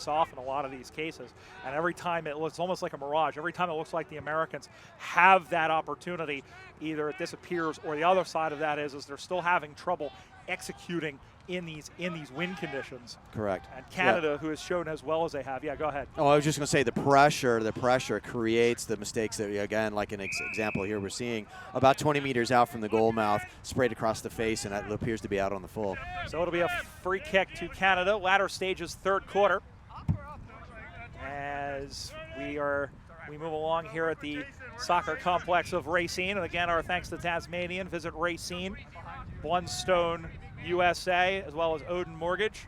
off in a lot of these cases. And every time it looks almost like a mirage. Every time it looks like the Americans have that opportunity, either it disappears or the other side of that is they're still having trouble executing in these wind conditions. Correct. And Canada, who has shown as well as they have. Yeah, go ahead. Oh, I was just going to say the pressure creates the mistakes that, again, like an example here we're seeing about 20 meters out from the goal mouth, sprayed across the face, and it appears to be out on the full. So it'll be a free kick to Canada. Latter stages, third quarter. As we move along here at the soccer complex of Racine. And again, our thanks to Tasmanian. Visit Racine, Blundstone, USA, as well as Odin Mortgage.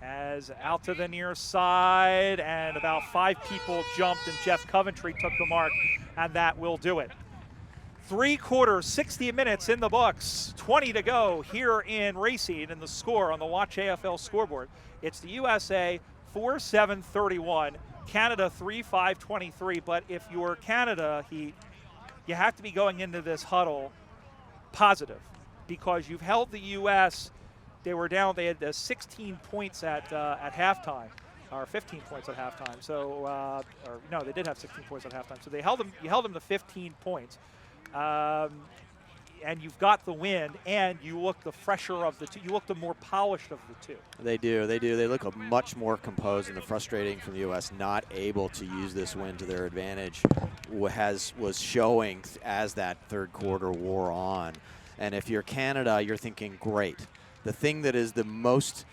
As out to the near side, and about 5 people jumped, and Jeff Coventry took the mark, and that will do it. 3 quarters, 60 minutes in the books, 20 to go here in Racine, and the score on the Watch AFL scoreboard. It's the USA 4-7-31, Canada 3-5-23, but if you're Canada, you have to be going into this huddle positive, because you've held the U.S. They were down. They had 16 points at halftime, or 15 points at halftime. So, or no, they did have 16 points at halftime. So they held them. You held them to 15 points, and you've got the win. And you look the fresher of the two. You look the more polished of the two. They do. They do. They look much more composed, and the frustrating from the U.S. not able to use this win to their advantage was showing as that third quarter wore on. And if you're Canada, you're thinking, great. The thing that is the most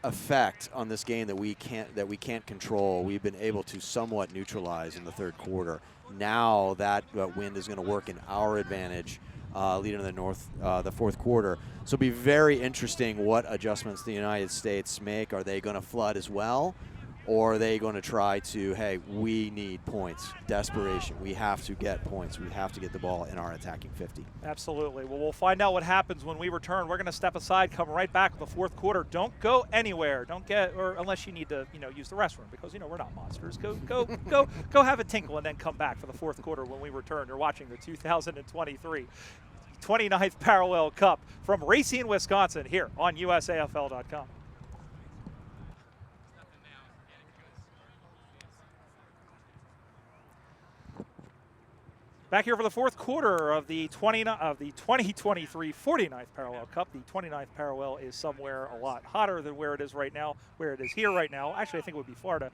effect on this game that we can't control, we've been able to somewhat neutralize in the third quarter. Now that wind is going to work in our advantage, leading to the fourth quarter. So it'll be very interesting what adjustments the United States make. Are they going to flood as well? Or are they going to try to, hey, we need points, desperation. We have to get points. We have to get the ball in our attacking 50. Absolutely. Well, we'll find out what happens when we return. We're going to step aside, come right back with the fourth quarter. Don't go anywhere. Or unless you need to, use the restroom, because we're not monsters. Go have a tinkle and then come back for the fourth quarter when we return. You're watching the 2023 29th Parallel Cup from Racine, Wisconsin, here on USAFL.com. Back here for the fourth quarter of the 2023 49th Parallel Cup. The 29th Parallel is somewhere a lot hotter than where it is right now, where it is here right now. Actually, I think it would be Florida.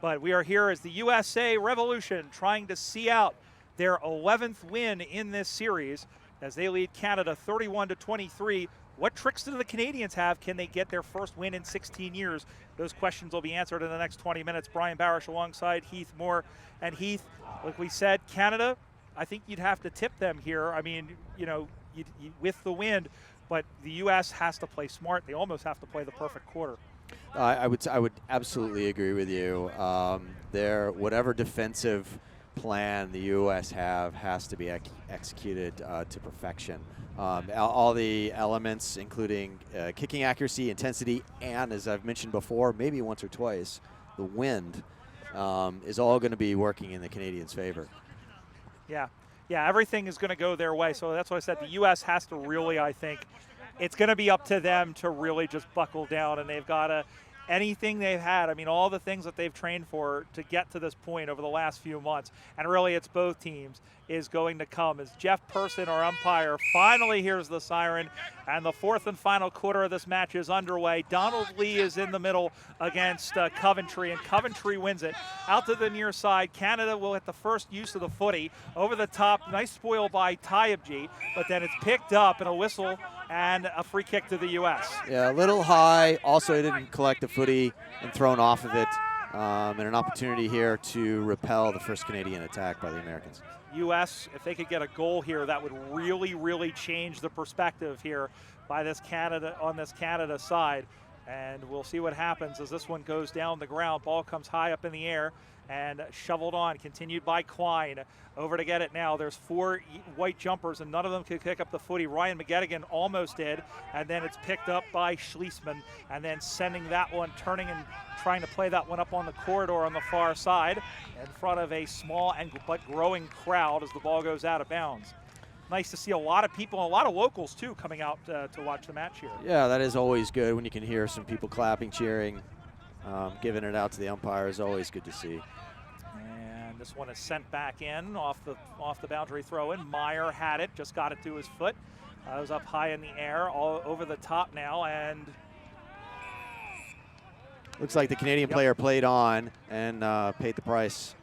But we are here as the USA Revolution trying to see out their 11th win in this series as they lead Canada 31-23. What tricks do the Canadians have? Can they get their first win in 16 years? Those questions will be answered in the next 20 minutes. Brian Barish alongside Heath Moore. And Heath, like we said, Canada, I think you'd have to tip them here. I mean, with the wind, but the U.S. has to play smart. They almost have to play the perfect quarter. I would absolutely agree with you. Whatever defensive plan the U.S. has to be executed to perfection. All the elements, including kicking accuracy, intensity, and, as I've mentioned before, maybe once or twice, the wind is all going to be working in the Canadians' favor. Yeah, everything is going to go their way. So that's why I said the U.S. has to really, I think, it's going to be up to them to really just buckle down, and they've got to, anything they've had, I mean, all the things that they've trained for to get to this point over the last few months, and really it's both teams, is going to come as Jeff Person, our umpire, finally hears the siren, and the fourth and final quarter of this match is underway. Donald Lee is in the middle against Coventry, and Coventry wins it. Out to the near side, Canada will get the first use of the footy. Over the top, nice spoil by Tyabji, but then it's picked up and a whistle and a free kick to the U.S. Yeah, a little high. Also, didn't collect the footy and thrown off of it. And an opportunity here to repel the first Canadian attack by the Americans. U.S., if they could get a goal here, that would really, really change the perspective here by this Canada on this Canada side. And we'll see what happens as this one goes down the ground. Ball comes high up in the air and shoveled on, continued by Klein. Over to get it now. There's 4 white jumpers, and none of them could pick up the footy. Ryan McGettigan almost did, and then it's picked up by Schliessman, and then sending that one, turning and trying to play that one up on the corridor on the far side in front of a small but growing crowd as the ball goes out of bounds. Nice to see a lot of people, and a lot of locals too, coming out to watch the match here. Yeah, that is always good when you can hear some people clapping, cheering, giving it out to the umpire is always good to see. And this one is sent back in off the boundary throw-in. Meyer had it, just got it to his foot. It was up high in the air, all over the top now, and looks like the Canadian player played on and paid the price.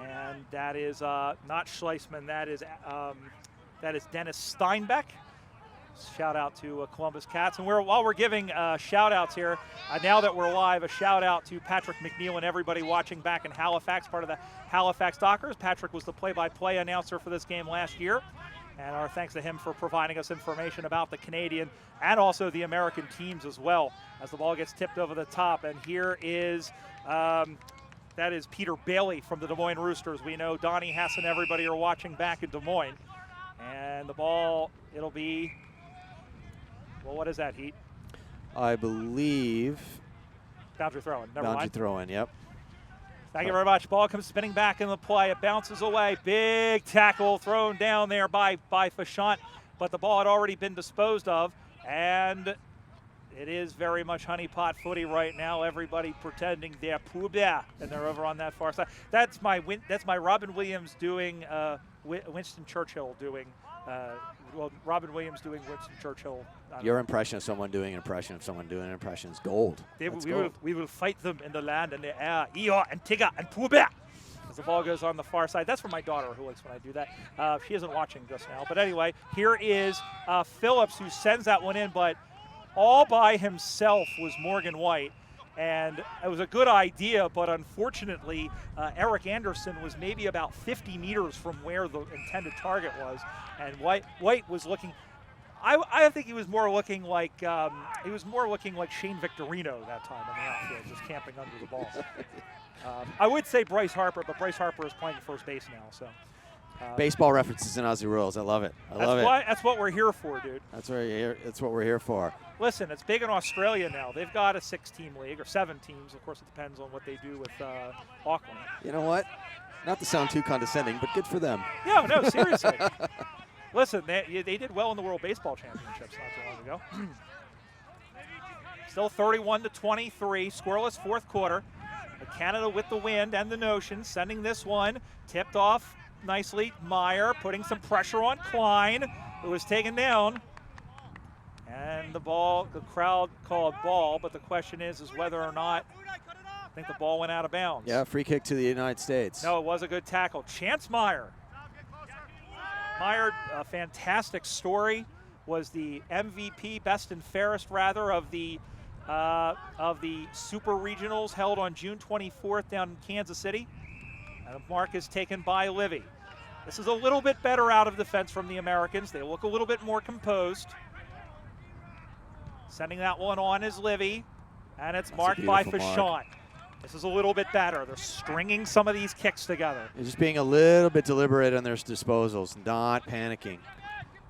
And that is not Schleisman. That is Dennis Steinbeck. Shout out to Columbus Cats. And while we're giving shout outs here, now that we're live, a shout out to Patrick McNeil and everybody watching back in Halifax, part of the Halifax Dockers. Patrick was the play-by-play announcer for this game last year. And our thanks to him for providing us information about the Canadian and also the American teams as well, as the ball gets tipped over the top. And here is that is Peter Bailey from the Des Moines Roosters. We know Donnie Hess and everybody are watching back in Des Moines. And the ball, it'll be, well, what is that, Heat? I believe boundary throw-in. Never boundary mind. Throw-in, yep. Thank you very much. Ball comes spinning back in the play. It bounces away. Big tackle thrown down there by Fashant, but the ball had already been disposed of, and it is very much honeypot footy right now. Everybody pretending they're Pooh-Bah, and they're over on that far side. That's my Robin Williams doing Winston Churchill doing. Robin Williams doing Winston Churchill. Your impression of someone doing an impression of someone doing an impression is gold. We will fight them in the land and the air. Eeyore and Tigger and Pooh-Bah. As the ball goes on the far side. That's for my daughter who likes when I do that. She isn't watching just now. But anyway, here is Phillips who sends that one in, but all by himself was Morgan White. And it was a good idea, but unfortunately, Eric Anderson was maybe about 50 meters from where the intended target was, and White was looking. I think he was more looking like Shane Victorino that time in the outfield, just camping under the ball. I would say Bryce Harper, but Bryce Harper is playing first base now, so. Baseball references in Aussie rules. I love it. That's what we're here for, dude. That's what we're here for. Listen, it's big in Australia now. They've got a 6-team league, or 7 teams. Of course, it depends on what they do with Auckland. You know what? Not to sound too condescending, but good for them. Yeah, no, seriously. Listen, they did well in the World Baseball Championships not too long ago. Still 31-23, scoreless fourth quarter. Canada with the wind and the notion, sending this one, tipped off nicely. Meyer putting some pressure on Klein, who was taken down. And the crowd called ball, but the question is whether or not I think the ball went out of bounds. Yeah, free kick to the United States. No, it was a good tackle. Chance Meyer. Meyer, a fantastic story, was the MVP, best and fairest rather, of the Super Regionals held on June 24th down in Kansas City. And the mark is taken by Livy. This is a little bit better out of defense from the Americans. They look a little bit more composed. Sending that one on is Livy, and it's marked by Fashant. This is a little bit better. They're stringing some of these kicks together. They're just being a little bit deliberate on their disposals, not panicking.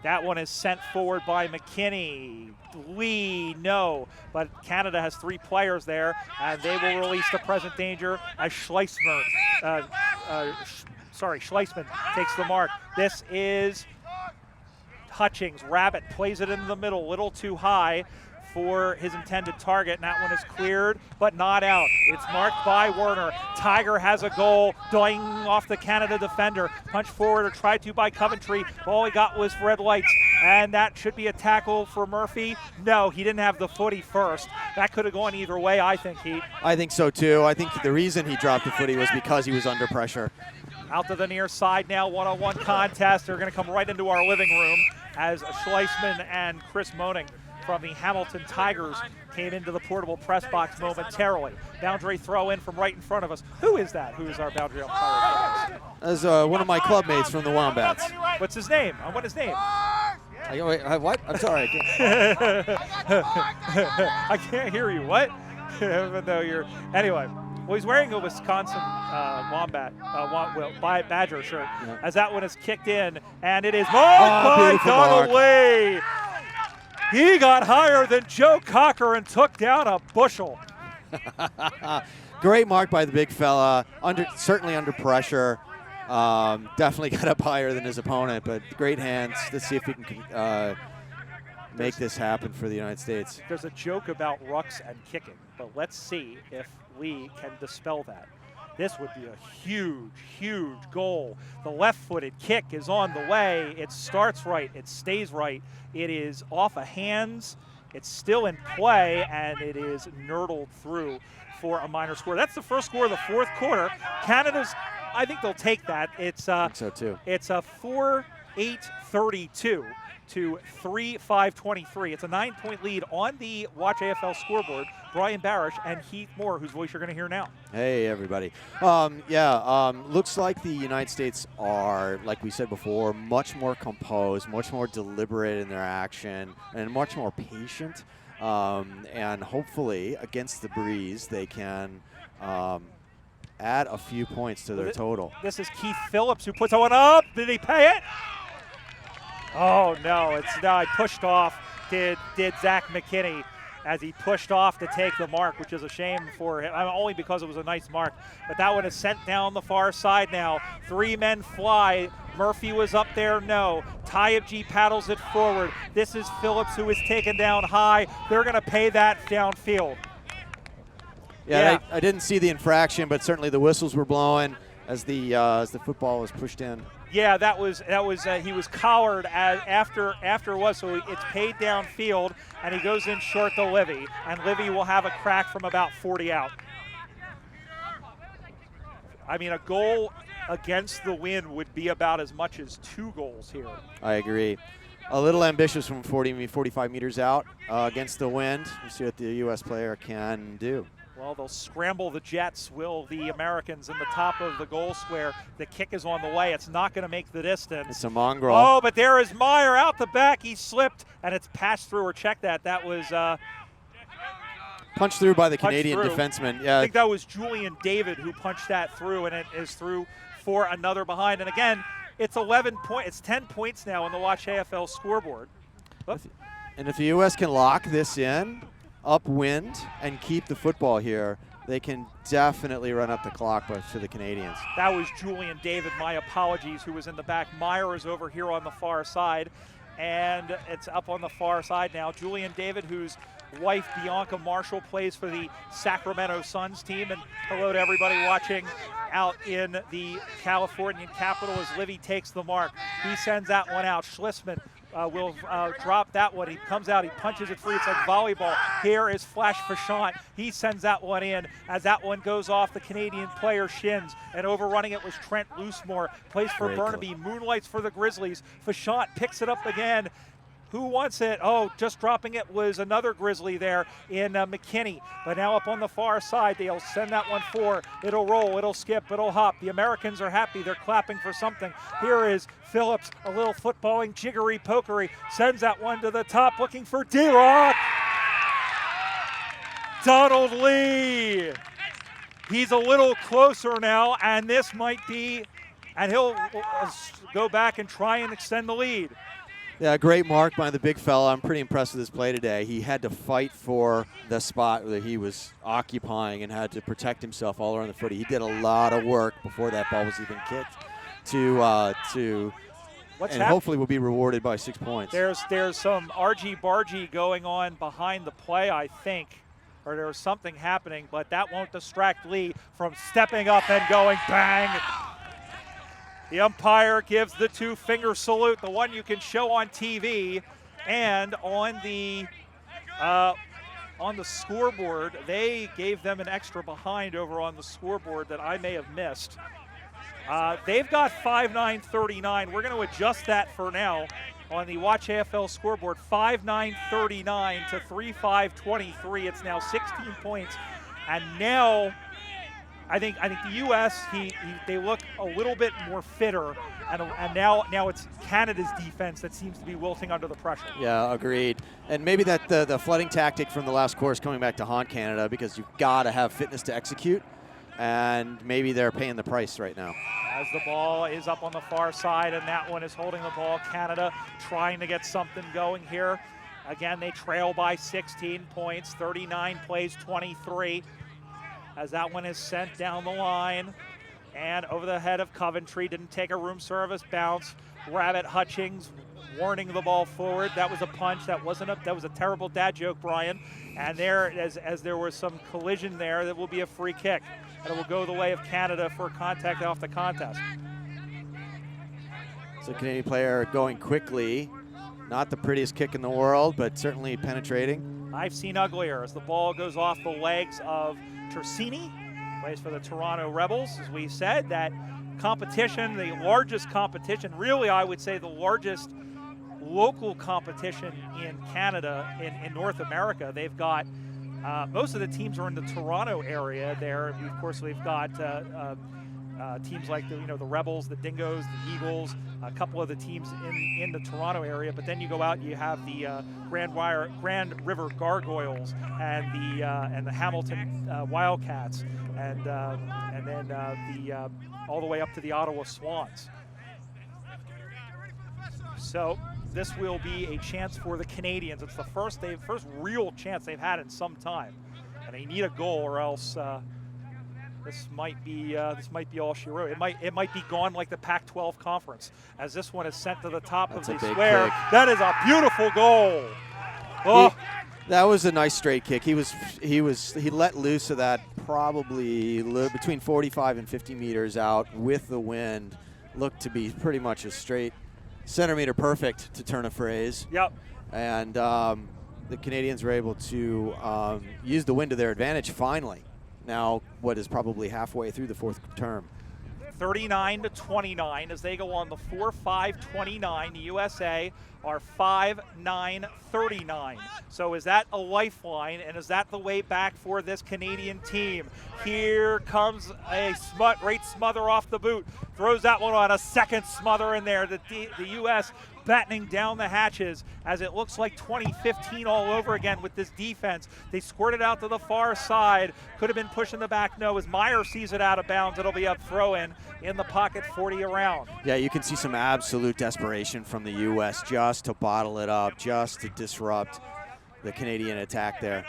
That one is sent forward by McKinney. Lee, no. But Canada has 3 players there, and they will release the present danger as Schleisman takes the mark. This is Hutchings. Rabbit plays it in the middle, a little too high for his intended target, and that one is cleared, but not out. It's marked by Werner. Tiger has a goal, dying off the Canada defender. Punch forward, or tried to by Coventry. All he got was red lights, and that should be a tackle for Murphy. No, he didn't have the footy first. That could have gone either way, I think, Heat. I think so, too. I think the reason he dropped the footy was because he was under pressure. Out to the near side now, one-on-one contest. They're going to come right into our living room as Schleisman and Chris Moning from the Hamilton Tigers came into the portable press box momentarily. Boundary throw in from right in front of us. Who is that? Who is our boundary umpire? As one of my club mates from the Wombats. What's his name? What is his name? Wait, what? I'm sorry. I can't hear you. What? Even though you're. Anyway. Well, he's wearing a Wisconsin Badger shirt, as that one is kicked in, and it is marked by Donald Lee. He got higher than Joe Cocker and took down a bushel. Great mark by the big fella, certainly under pressure. Definitely got up higher than his opponent, but great hands. Let's see if he can make this happen for the United States. There's a joke about rucks and kicking, but let's see if Lee can dispel that. This would be a huge, huge goal. The left-footed kick is on the way. It starts right. It stays right. It is off of hands. It's still in play, and it is nurdled through for a minor score. That's the first score of the fourth quarter. Canada's, I think they'll take that. It's I think so too. It's a 4-8-32 to 3-5-23. It's a 9-point lead on the Watch AFL scoreboard. Brian Barish and Heath Moore, whose voice you're going to hear now. Hey, everybody. Looks like the United States are, like we said before, much more composed, much more deliberate in their action, and much more patient. And hopefully, against the breeze, they can add a few points to their total. This is Keith Phillips who puts that one up. Did he pay it? Oh, no. It's now pushed off. Did Zach McKinney, as he pushed off to take the mark, which is a shame for him, only because it was a nice mark. But that one is sent down the far side now. 3 men fly. Murphy was up there, no. Tyabji paddles it forward. This is Phillips, who is taken down high. They're going to pay that downfield. Yeah. I didn't see the infraction, but certainly the whistles were blowing as the football was pushed in. Yeah, that was he was collared after it was, so it's paid downfield, and he goes in short to Livy, and Livy will have a crack from about 40 out. I mean, a goal against the wind would be about as much as 2 goals here. I agree. A little ambitious from 45 meters out against the wind. We'll see what the U.S. player can do. Well, they'll scramble the Jets, will the Americans, in the top of the goal square. The kick is on the way. It's not going to make the distance. It's a mongrel. Oh, but there is Meyer out the back. He slipped, and it's passed through, or check that. That was punched through by the Canadian defenseman. Yeah, I think that was Julian David who punched that through, and it is through for another behind. And again, it's 10 points now on the Watch AFL scoreboard. And if the U.S. can lock this in, upwind, and keep the football here, they can definitely run up the clock for the Canadians. That was Julian David, my apologies, who was in the back. Meyer is over here on the far side, and it's up on the far side now. Julian David, whose wife Bianca Marshall plays for the Sacramento Suns team. And hello to everybody watching out in the Californian capital as Livy takes the mark. He sends that one out. Schlissman will drop that one. He comes out, he punches it free. It's like volleyball. Here is Flash Fashant. He sends that one in as that one goes off the Canadian player's shins. And overrunning it was Trent Loosemore. Plays for Burnaby, moonlights for the Grizzlies. Fashant picks it up again. Who wants it? Oh, just dropping it was another Grizzly there in McKinney. But now up on the far side, they'll send that one for. It'll roll, it'll skip, it'll hop. The Americans are happy. They're clapping for something. Here is Phillips, a little footballing, jiggery pokery. Sends that one to the top, looking for D-Rock. Donald Lee. He's a little closer now, and this might be, and he'll go back and try and extend the lead. Yeah, great mark by the big fella. I'm pretty impressed with his play today. He had to fight for the spot that he was occupying and had to protect himself all around the footy. He did a lot of work before that ball was even kicked hopefully will be rewarded by 6 points. There's some argy-bargy going on behind the play, I think, or there's something happening, but that won't distract Lee from stepping up and going bang. The umpire gives the 2-finger salute, the one you can show on TV, and on the scoreboard, they gave them an extra behind over on the scoreboard that I may have missed. They've got 5-9-39. We're going to adjust that for now on the Watch AFL scoreboard. 5-9-39 to 3-5-23. It's now 16 points, and now I think the U.S. They look a little bit more fitter, and now it's Canada's defense that seems to be wilting under the pressure. Yeah, agreed. And maybe that the flooding tactic from the last course coming back to haunt Canada, because you've got to have fitness to execute, and maybe they're paying the price right now. As the ball is up on the far side, and that one is holding the ball. Canada trying to get something going here. Again, they trail by 16 points, 39 plays 23. As that one is sent down the line and over the head of Coventry. Didn't take a room service bounce. Rabbit Hutchings warning the ball forward. That was a punch. That was a terrible dad joke, Brian. And there, as there was some collision there, that will be a free kick. And it will go the way of Canada for contact off the contest. So Canadian player going quickly. Not the prettiest kick in the world, but certainly penetrating. I've seen uglier as the ball goes off the legs of Tersini, plays for the Toronto Rebels. As we said, that competition, the largest competition, really I would say the largest local competition in Canada, in North America. They've got, most of the teams are in the Toronto area there. Of course, we've got teams like the Rebels, the Dingoes, the Eagles, a couple of the teams in the Toronto area. But then you go out and you have the Grand River Gargoyles and the Hamilton Wildcats, and then all the way up to the Ottawa Swans. So this will be a chance for the Canadians. It's the first real chance they've had in some time, and they need a goal or else. This might be all she wrote. It might be gone like the Pac-12 conference, as this one is sent to the top of the square. Kick. That is a beautiful goal. Oh. That was a nice straight kick. He let loose of that probably between 45 and 50 meters out with the wind. Looked to be pretty much a straight centimeter perfect, to turn a phrase. Yep. And the Canadians were able to use the wind to their advantage finally. Now, what is probably halfway through the fourth term. 39-29 as they go on the 4-5-29. The USA are 5-9-39. So is that a lifeline, and is that the way back for this Canadian team? Here comes a great smother off the boot. Throws that one on, a second smother in there. The U.S. battening down the hatches as it looks like 2015 all over again with this defense. They squirted out to the far side. Could have been pushing the back. No, as Meyer sees it out of bounds, it'll be a throw-in in the pocket, 40 around. Yeah, you can see some absolute desperation from the U.S. just to bottle it up, just to disrupt the Canadian attack there.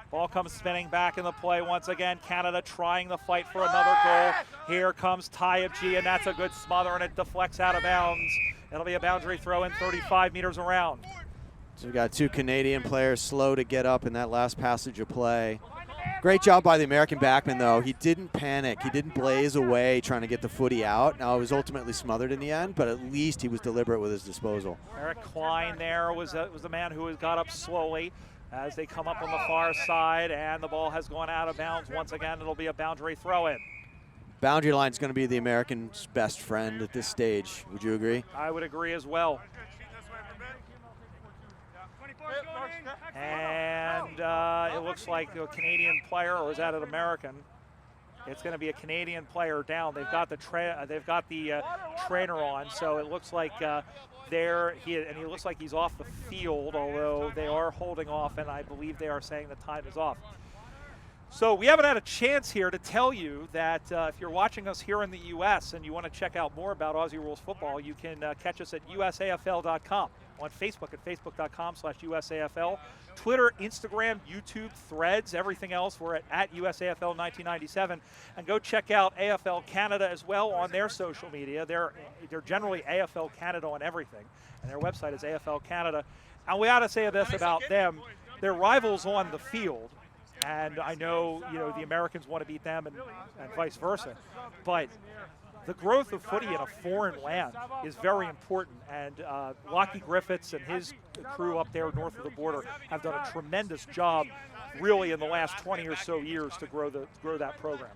Ball comes spinning back in the play once again. Canada trying to fight for another goal. Here comes Tayyip G, and that's a good smother, and it deflects out of bounds. It'll be a boundary throw in 35 meters around. So we've got two Canadian players slow to get up in that last passage of play. Great job by the American backman, though. He didn't panic. He didn't blaze away trying to get the footy out. Now, it was ultimately smothered in the end, but at least he was deliberate with his disposal. Eric Klein there was the man who got up slowly as they come up on the far side, and the ball has gone out of bounds. Once again, it'll be a boundary throw-in. Boundary line is going to be the Americans' best friend at this stage. Would you agree? I would agree as well. And it looks like a Canadian player, or is that an American? It's going to be a Canadian player down. They've got the trainer on, so it looks like he looks like he's off the field, although they are holding off, and I believe they are saying the time is off. So we haven't had a chance here to tell you that if you're watching us here in the U.S. and you want to check out more about Aussie Rules football, you can catch us at usafl.com, on Facebook at facebook.com/USAFL, Twitter, Instagram, YouTube, Threads, everything else. We're at USAFL 1997. And go check out AFL Canada as well on their social media. They're generally AFL Canada on everything, and their website is AFL Canada. And we ought to say this about them. They're rivals on the field. And I know, the Americans want to beat them and vice versa. But the growth of footy in a foreign land is very important. And Lockie Griffiths and his crew up there north of the border have done a tremendous job really in the last 20 or so years to grow that program.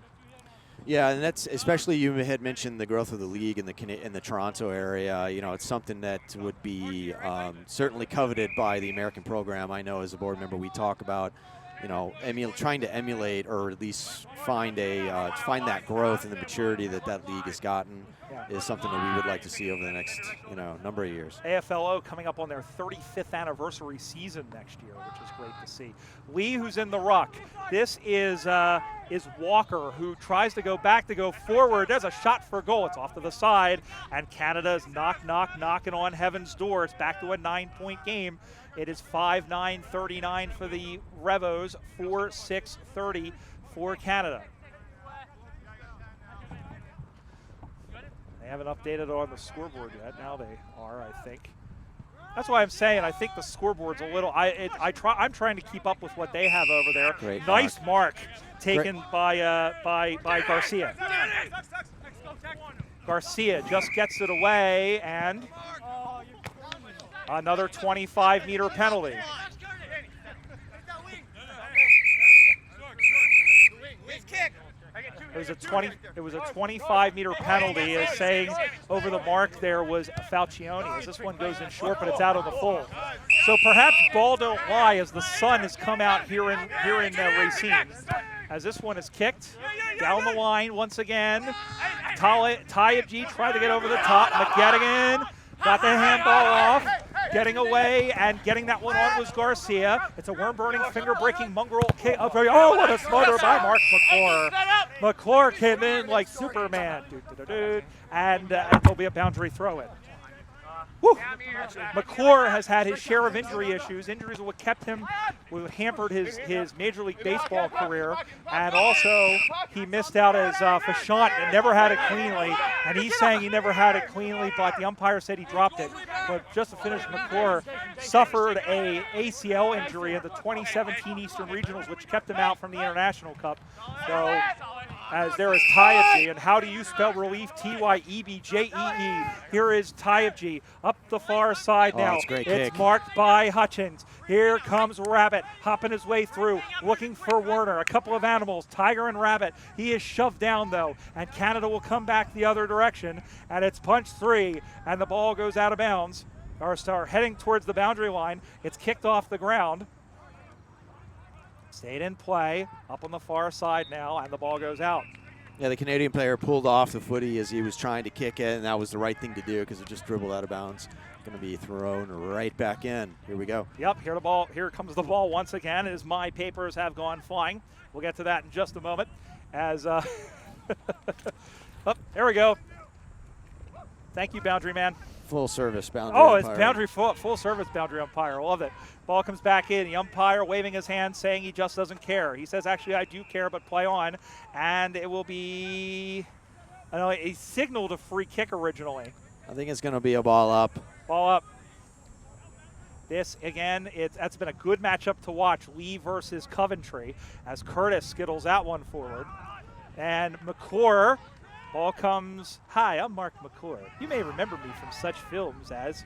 Yeah, and that's especially, you had mentioned the growth of the league in the Toronto area. It's something that would be certainly coveted by the American program. I know as a board member we talk about you know, trying to emulate or at least find that growth and the maturity that league has gotten is something that we would like to see over the next, you know, number of years. AFLO coming up on their 35th anniversary season next year, which is great to see. Lee, who's in the ruck. This is Walker, who tries to go back to go forward. There's a shot for goal. It's off to the side, and Canada's knocking on heaven's door. It's back to a 9-point game. It is 5-9-39 for the Revos, 4-6-30 for Canada. They haven't updated on the scoreboard yet. Now they are, I think. That's why I'm saying I think the scoreboard's a little. I'm trying to keep up with what they have over there. Great nice mark taken by Garcia. Garcia just gets it away, and another 25-meter penalty. It was a 25-meter penalty, as saying over the mark there was Falcione. As this one goes in short, but it's out on the full. So perhaps ball don't lie, as the sun has come out here in Racine. As this one is kicked down the line once again. Taibji tried to get over the top. McGettigan got the handball off. Getting away and getting that one on was Garcia. It's a worm-burning, finger-breaking mongrel kick. Oh, what a smother by Mark McClure. McClure came in like Superman. And there'll be a boundary throw-in. Woo. McClure has had his share of injury issues. Injuries are what kept him, what hampered his Major League Baseball career. And also, he missed out as Fashant and never had it cleanly. And he's saying he never had it cleanly, but the umpire said he dropped it. But just to finish, McClure suffered a ACL injury in the 2017 Eastern Regionals, which kept him out from the International Cup. So, as there is Taibji, and how do you spell relief? T-Y-E-B-J-E-E. Here is Taibji up the far side now. It's a great kick. It's marked by Hutchins. Here comes Rabbit, hopping his way through, looking for Werner. A couple of animals, Tiger and Rabbit. He is shoved down, though, and Canada will come back the other direction, and it's punch 3, and the ball goes out of bounds. Or heading towards the boundary line. It's kicked off the ground. Stayed in play, up on the far side now, and the ball goes out. Yeah, the Canadian player pulled off the footy as he was trying to kick it, and that was the right thing to do because it just dribbled out of bounds. Going to be thrown right back in. Here we go. Yep, here comes the ball once again as my papers have gone flying. We'll get to that in just a moment. As oh, there we go. Thank you, boundary man. Full service boundary umpire. It's boundary full service boundary umpire. Love it. Ball comes back in. The umpire waving his hand, saying he just doesn't care. He says, actually, I do care, but play on. And it will be, I don't know, he signaled a free kick originally. I think it's going to be a ball up. Ball up. This, again, that's been a good matchup to watch. Lee versus Coventry, as Curtis skittles that one forward. And McClure. Ball comes. Hi, I'm Mark McClure. You may remember me from such films as,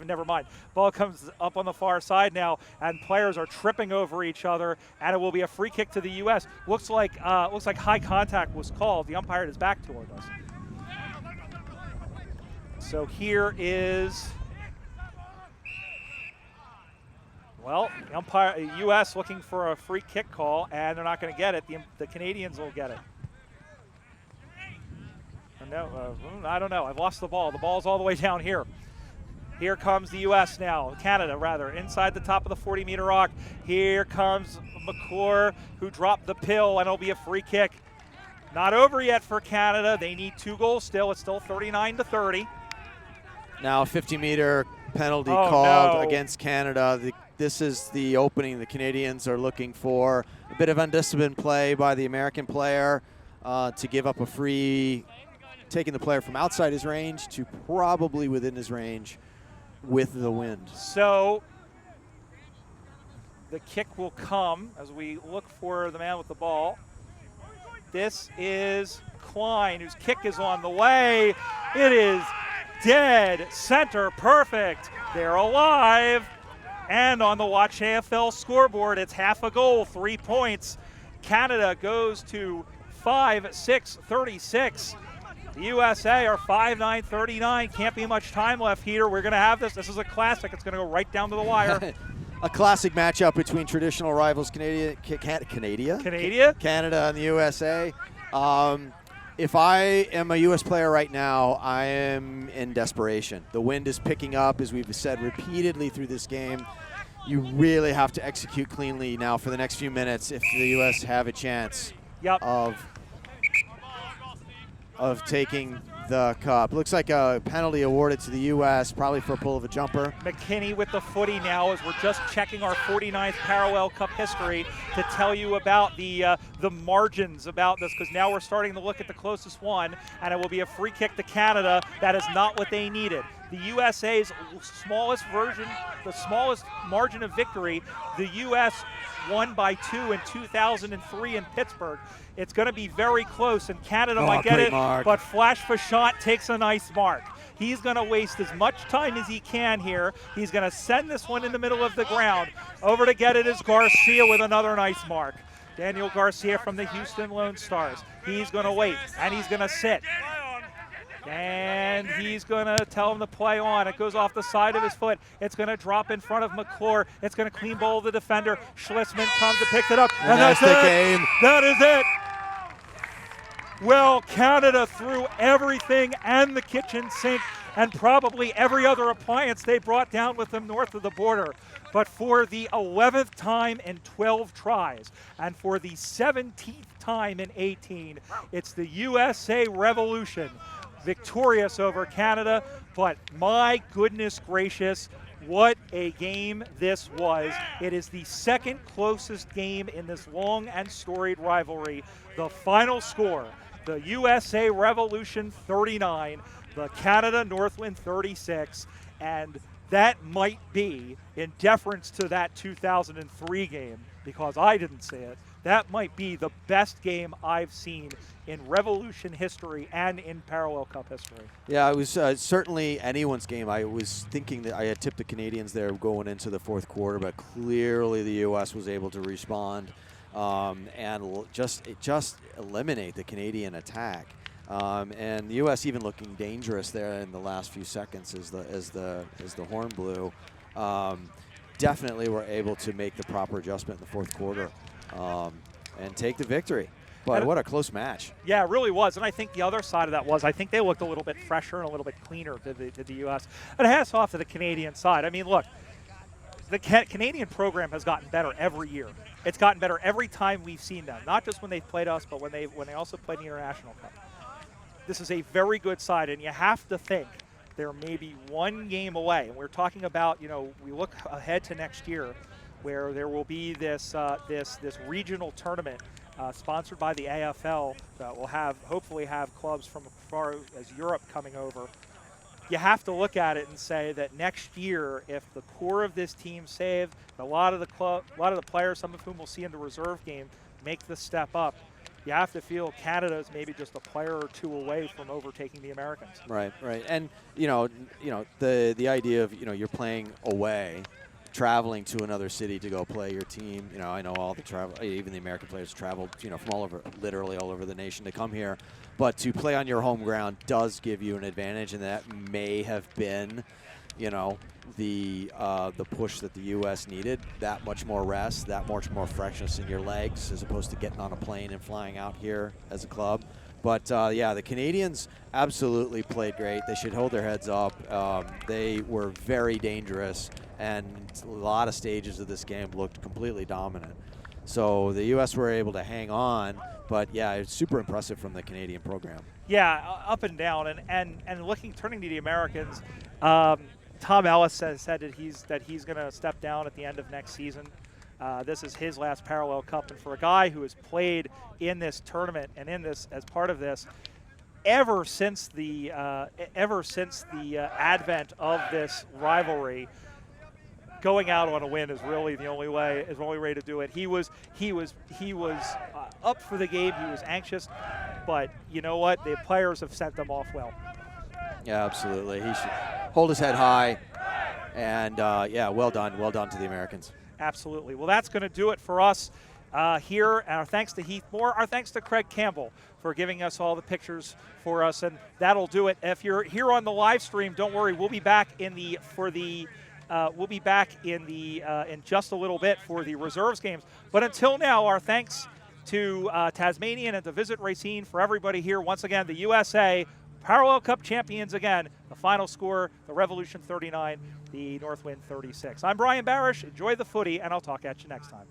never mind. Ball comes up on the far side now, and players are tripping over each other, and it will be a free kick to the U.S. Looks like high contact was called. The umpire is back toward us. So here is, well, the umpire, U.S. looking for a free kick call, and they're not going to get it. The Canadians will get it. No, I don't know. I've lost the ball. The ball's all the way down here. Here comes the U.S. now, Canada rather, inside the top of the 40-meter arc. Here comes McClure, who dropped the pill, and it'll be a free kick. Not over yet for Canada. They need 2 goals still. It's still 39-30. Now a 50-meter penalty called against Canada. This is the opening the Canadians are looking for. A bit of undisciplined play by the American player to give up a free, taking the player from outside his range to probably within his range with the wind. So the kick will come as we look for the man with the ball. This is Klein, whose kick is on the way. It is dead center, perfect. They're alive. And on the Watch AFL scoreboard, it's half a goal, 3 points. Canada goes to 5-6-36. The USA are 5-9-39. Can't be much time left here. We're going to have this. This is a classic. It's going to go right down to the wire. a classic matchup between traditional rivals, Canada and the USA. If I am a U.S. player right now, I am in desperation. The wind is picking up, as we've said repeatedly through this game. You really have to execute cleanly now for the next few minutes if the U.S. have a chance of taking the cup. Looks like a penalty awarded to the U.S., probably for a pull of a jumper. McKinney with the footy now, as we're just checking our 49th Parallel Cup history to tell you about the margins about this, because now we're starting to look at the closest one, and it will be a free kick to Canada. That is not what they needed. The USA's smallest margin of victory, the U.S. won by 2 in 2003 in Pittsburgh. It's going to be very close, and Canada might get it, but Flash Fashant takes a nice mark. He's going to waste as much time as he can here. He's going to send this one in the middle of the ground. Over to get it is Garcia with another nice mark. Daniel Garcia from the Houston Lone Stars. He's going to wait, and he's going to sit. And he's going to tell him to play on. It goes off the side of his foot. It's going to drop in front of McClure. It's going to clean bowl the defender. Schlissman comes and picks it up. And that's the game. That is it. Well, Canada threw everything and the kitchen sink and probably every other appliance they brought down with them north of the border. But for the 11th time in 12 tries and for the 17th time in 18, it's the USA Revolution victorious over Canada. But my goodness gracious, what a game this was. It is the second closest game in this long and storied rivalry. The final score, the USA Revolution 39, the Canada Northwind 36, and that might be, in deference to that 2003 game, because I didn't see it, that might be the best game I've seen in Revolution history and in Parallel Cup history. Yeah, it was certainly anyone's game. I was thinking that I had tipped the Canadians there going into the fourth quarter, but clearly the U.S. was able to respond and just eliminate the Canadian attack. And the U.S. even looking dangerous there in the last few seconds as the horn blew. Definitely were able to make the proper adjustment in the fourth quarter and take the victory. But what a close match. Yeah, it really was. And I think the other side of that was I think they looked a little bit fresher and a little bit cleaner to the U.S. But hats off to the Canadian side. I mean, look, the Canadian program has gotten better every year. It's gotten better every time we've seen them, not just when they've played us, but when they also played the International Cup. This is a very good side, and you have to think they're maybe one game away. And we're talking about, we look ahead to next year where there will be this regional tournament sponsored by the AFL that will hopefully have clubs from as far as Europe coming over. You have to look at it and say that next year, if the core of this team saved, a lot of the players, some of whom we'll see in the reserve game, make the step up, you have to feel Canada is maybe just a player or two away from overtaking the Americans. Right. And the idea of you're playing away, traveling to another city to go play your team. I know all the travel, even the American players traveled, from all over, literally all over the nation to come here. But to play on your home ground does give you an advantage, and that may have been, the push that the U.S. needed. That much more rest, that much more freshness in your legs, as opposed to getting on a plane and flying out here as a club. But yeah, the Canadians absolutely played great. They should hold their heads up. They were very dangerous, and a lot of stages of this game looked completely dominant. So the U.S. were able to hang on, but yeah, it's super impressive from the Canadian program. Yeah, up and down, and turning to the Americans, Tom Ellis said that he's going to step down at the end of next season. This is his last Parallel Cup, and for a guy who has played in this tournament and in this as part of this ever since the advent of this rivalry, going out on a win is really the only way to do it. He was up for the game. He was anxious, but you know what? The players have sent them off well. Yeah, absolutely. He should hold his head high, and yeah, well done to the Americans. Absolutely. Well, that's going to do it for us here. Our thanks to Heath Moore. Our thanks to Craig Campbell for giving us all the pictures for us, and that'll do it. If you're here on the live stream, don't worry. We'll be back for the we'll be back in just a little bit for the reserves games. But until now, our thanks to Tasmanian and to Visit Racine. For everybody here. Once again, the USA Parallel Cup champions again. The final score, the Revolution 39, the Northwind 36. I'm Brian Barish. Enjoy the footy, and I'll talk at you next time.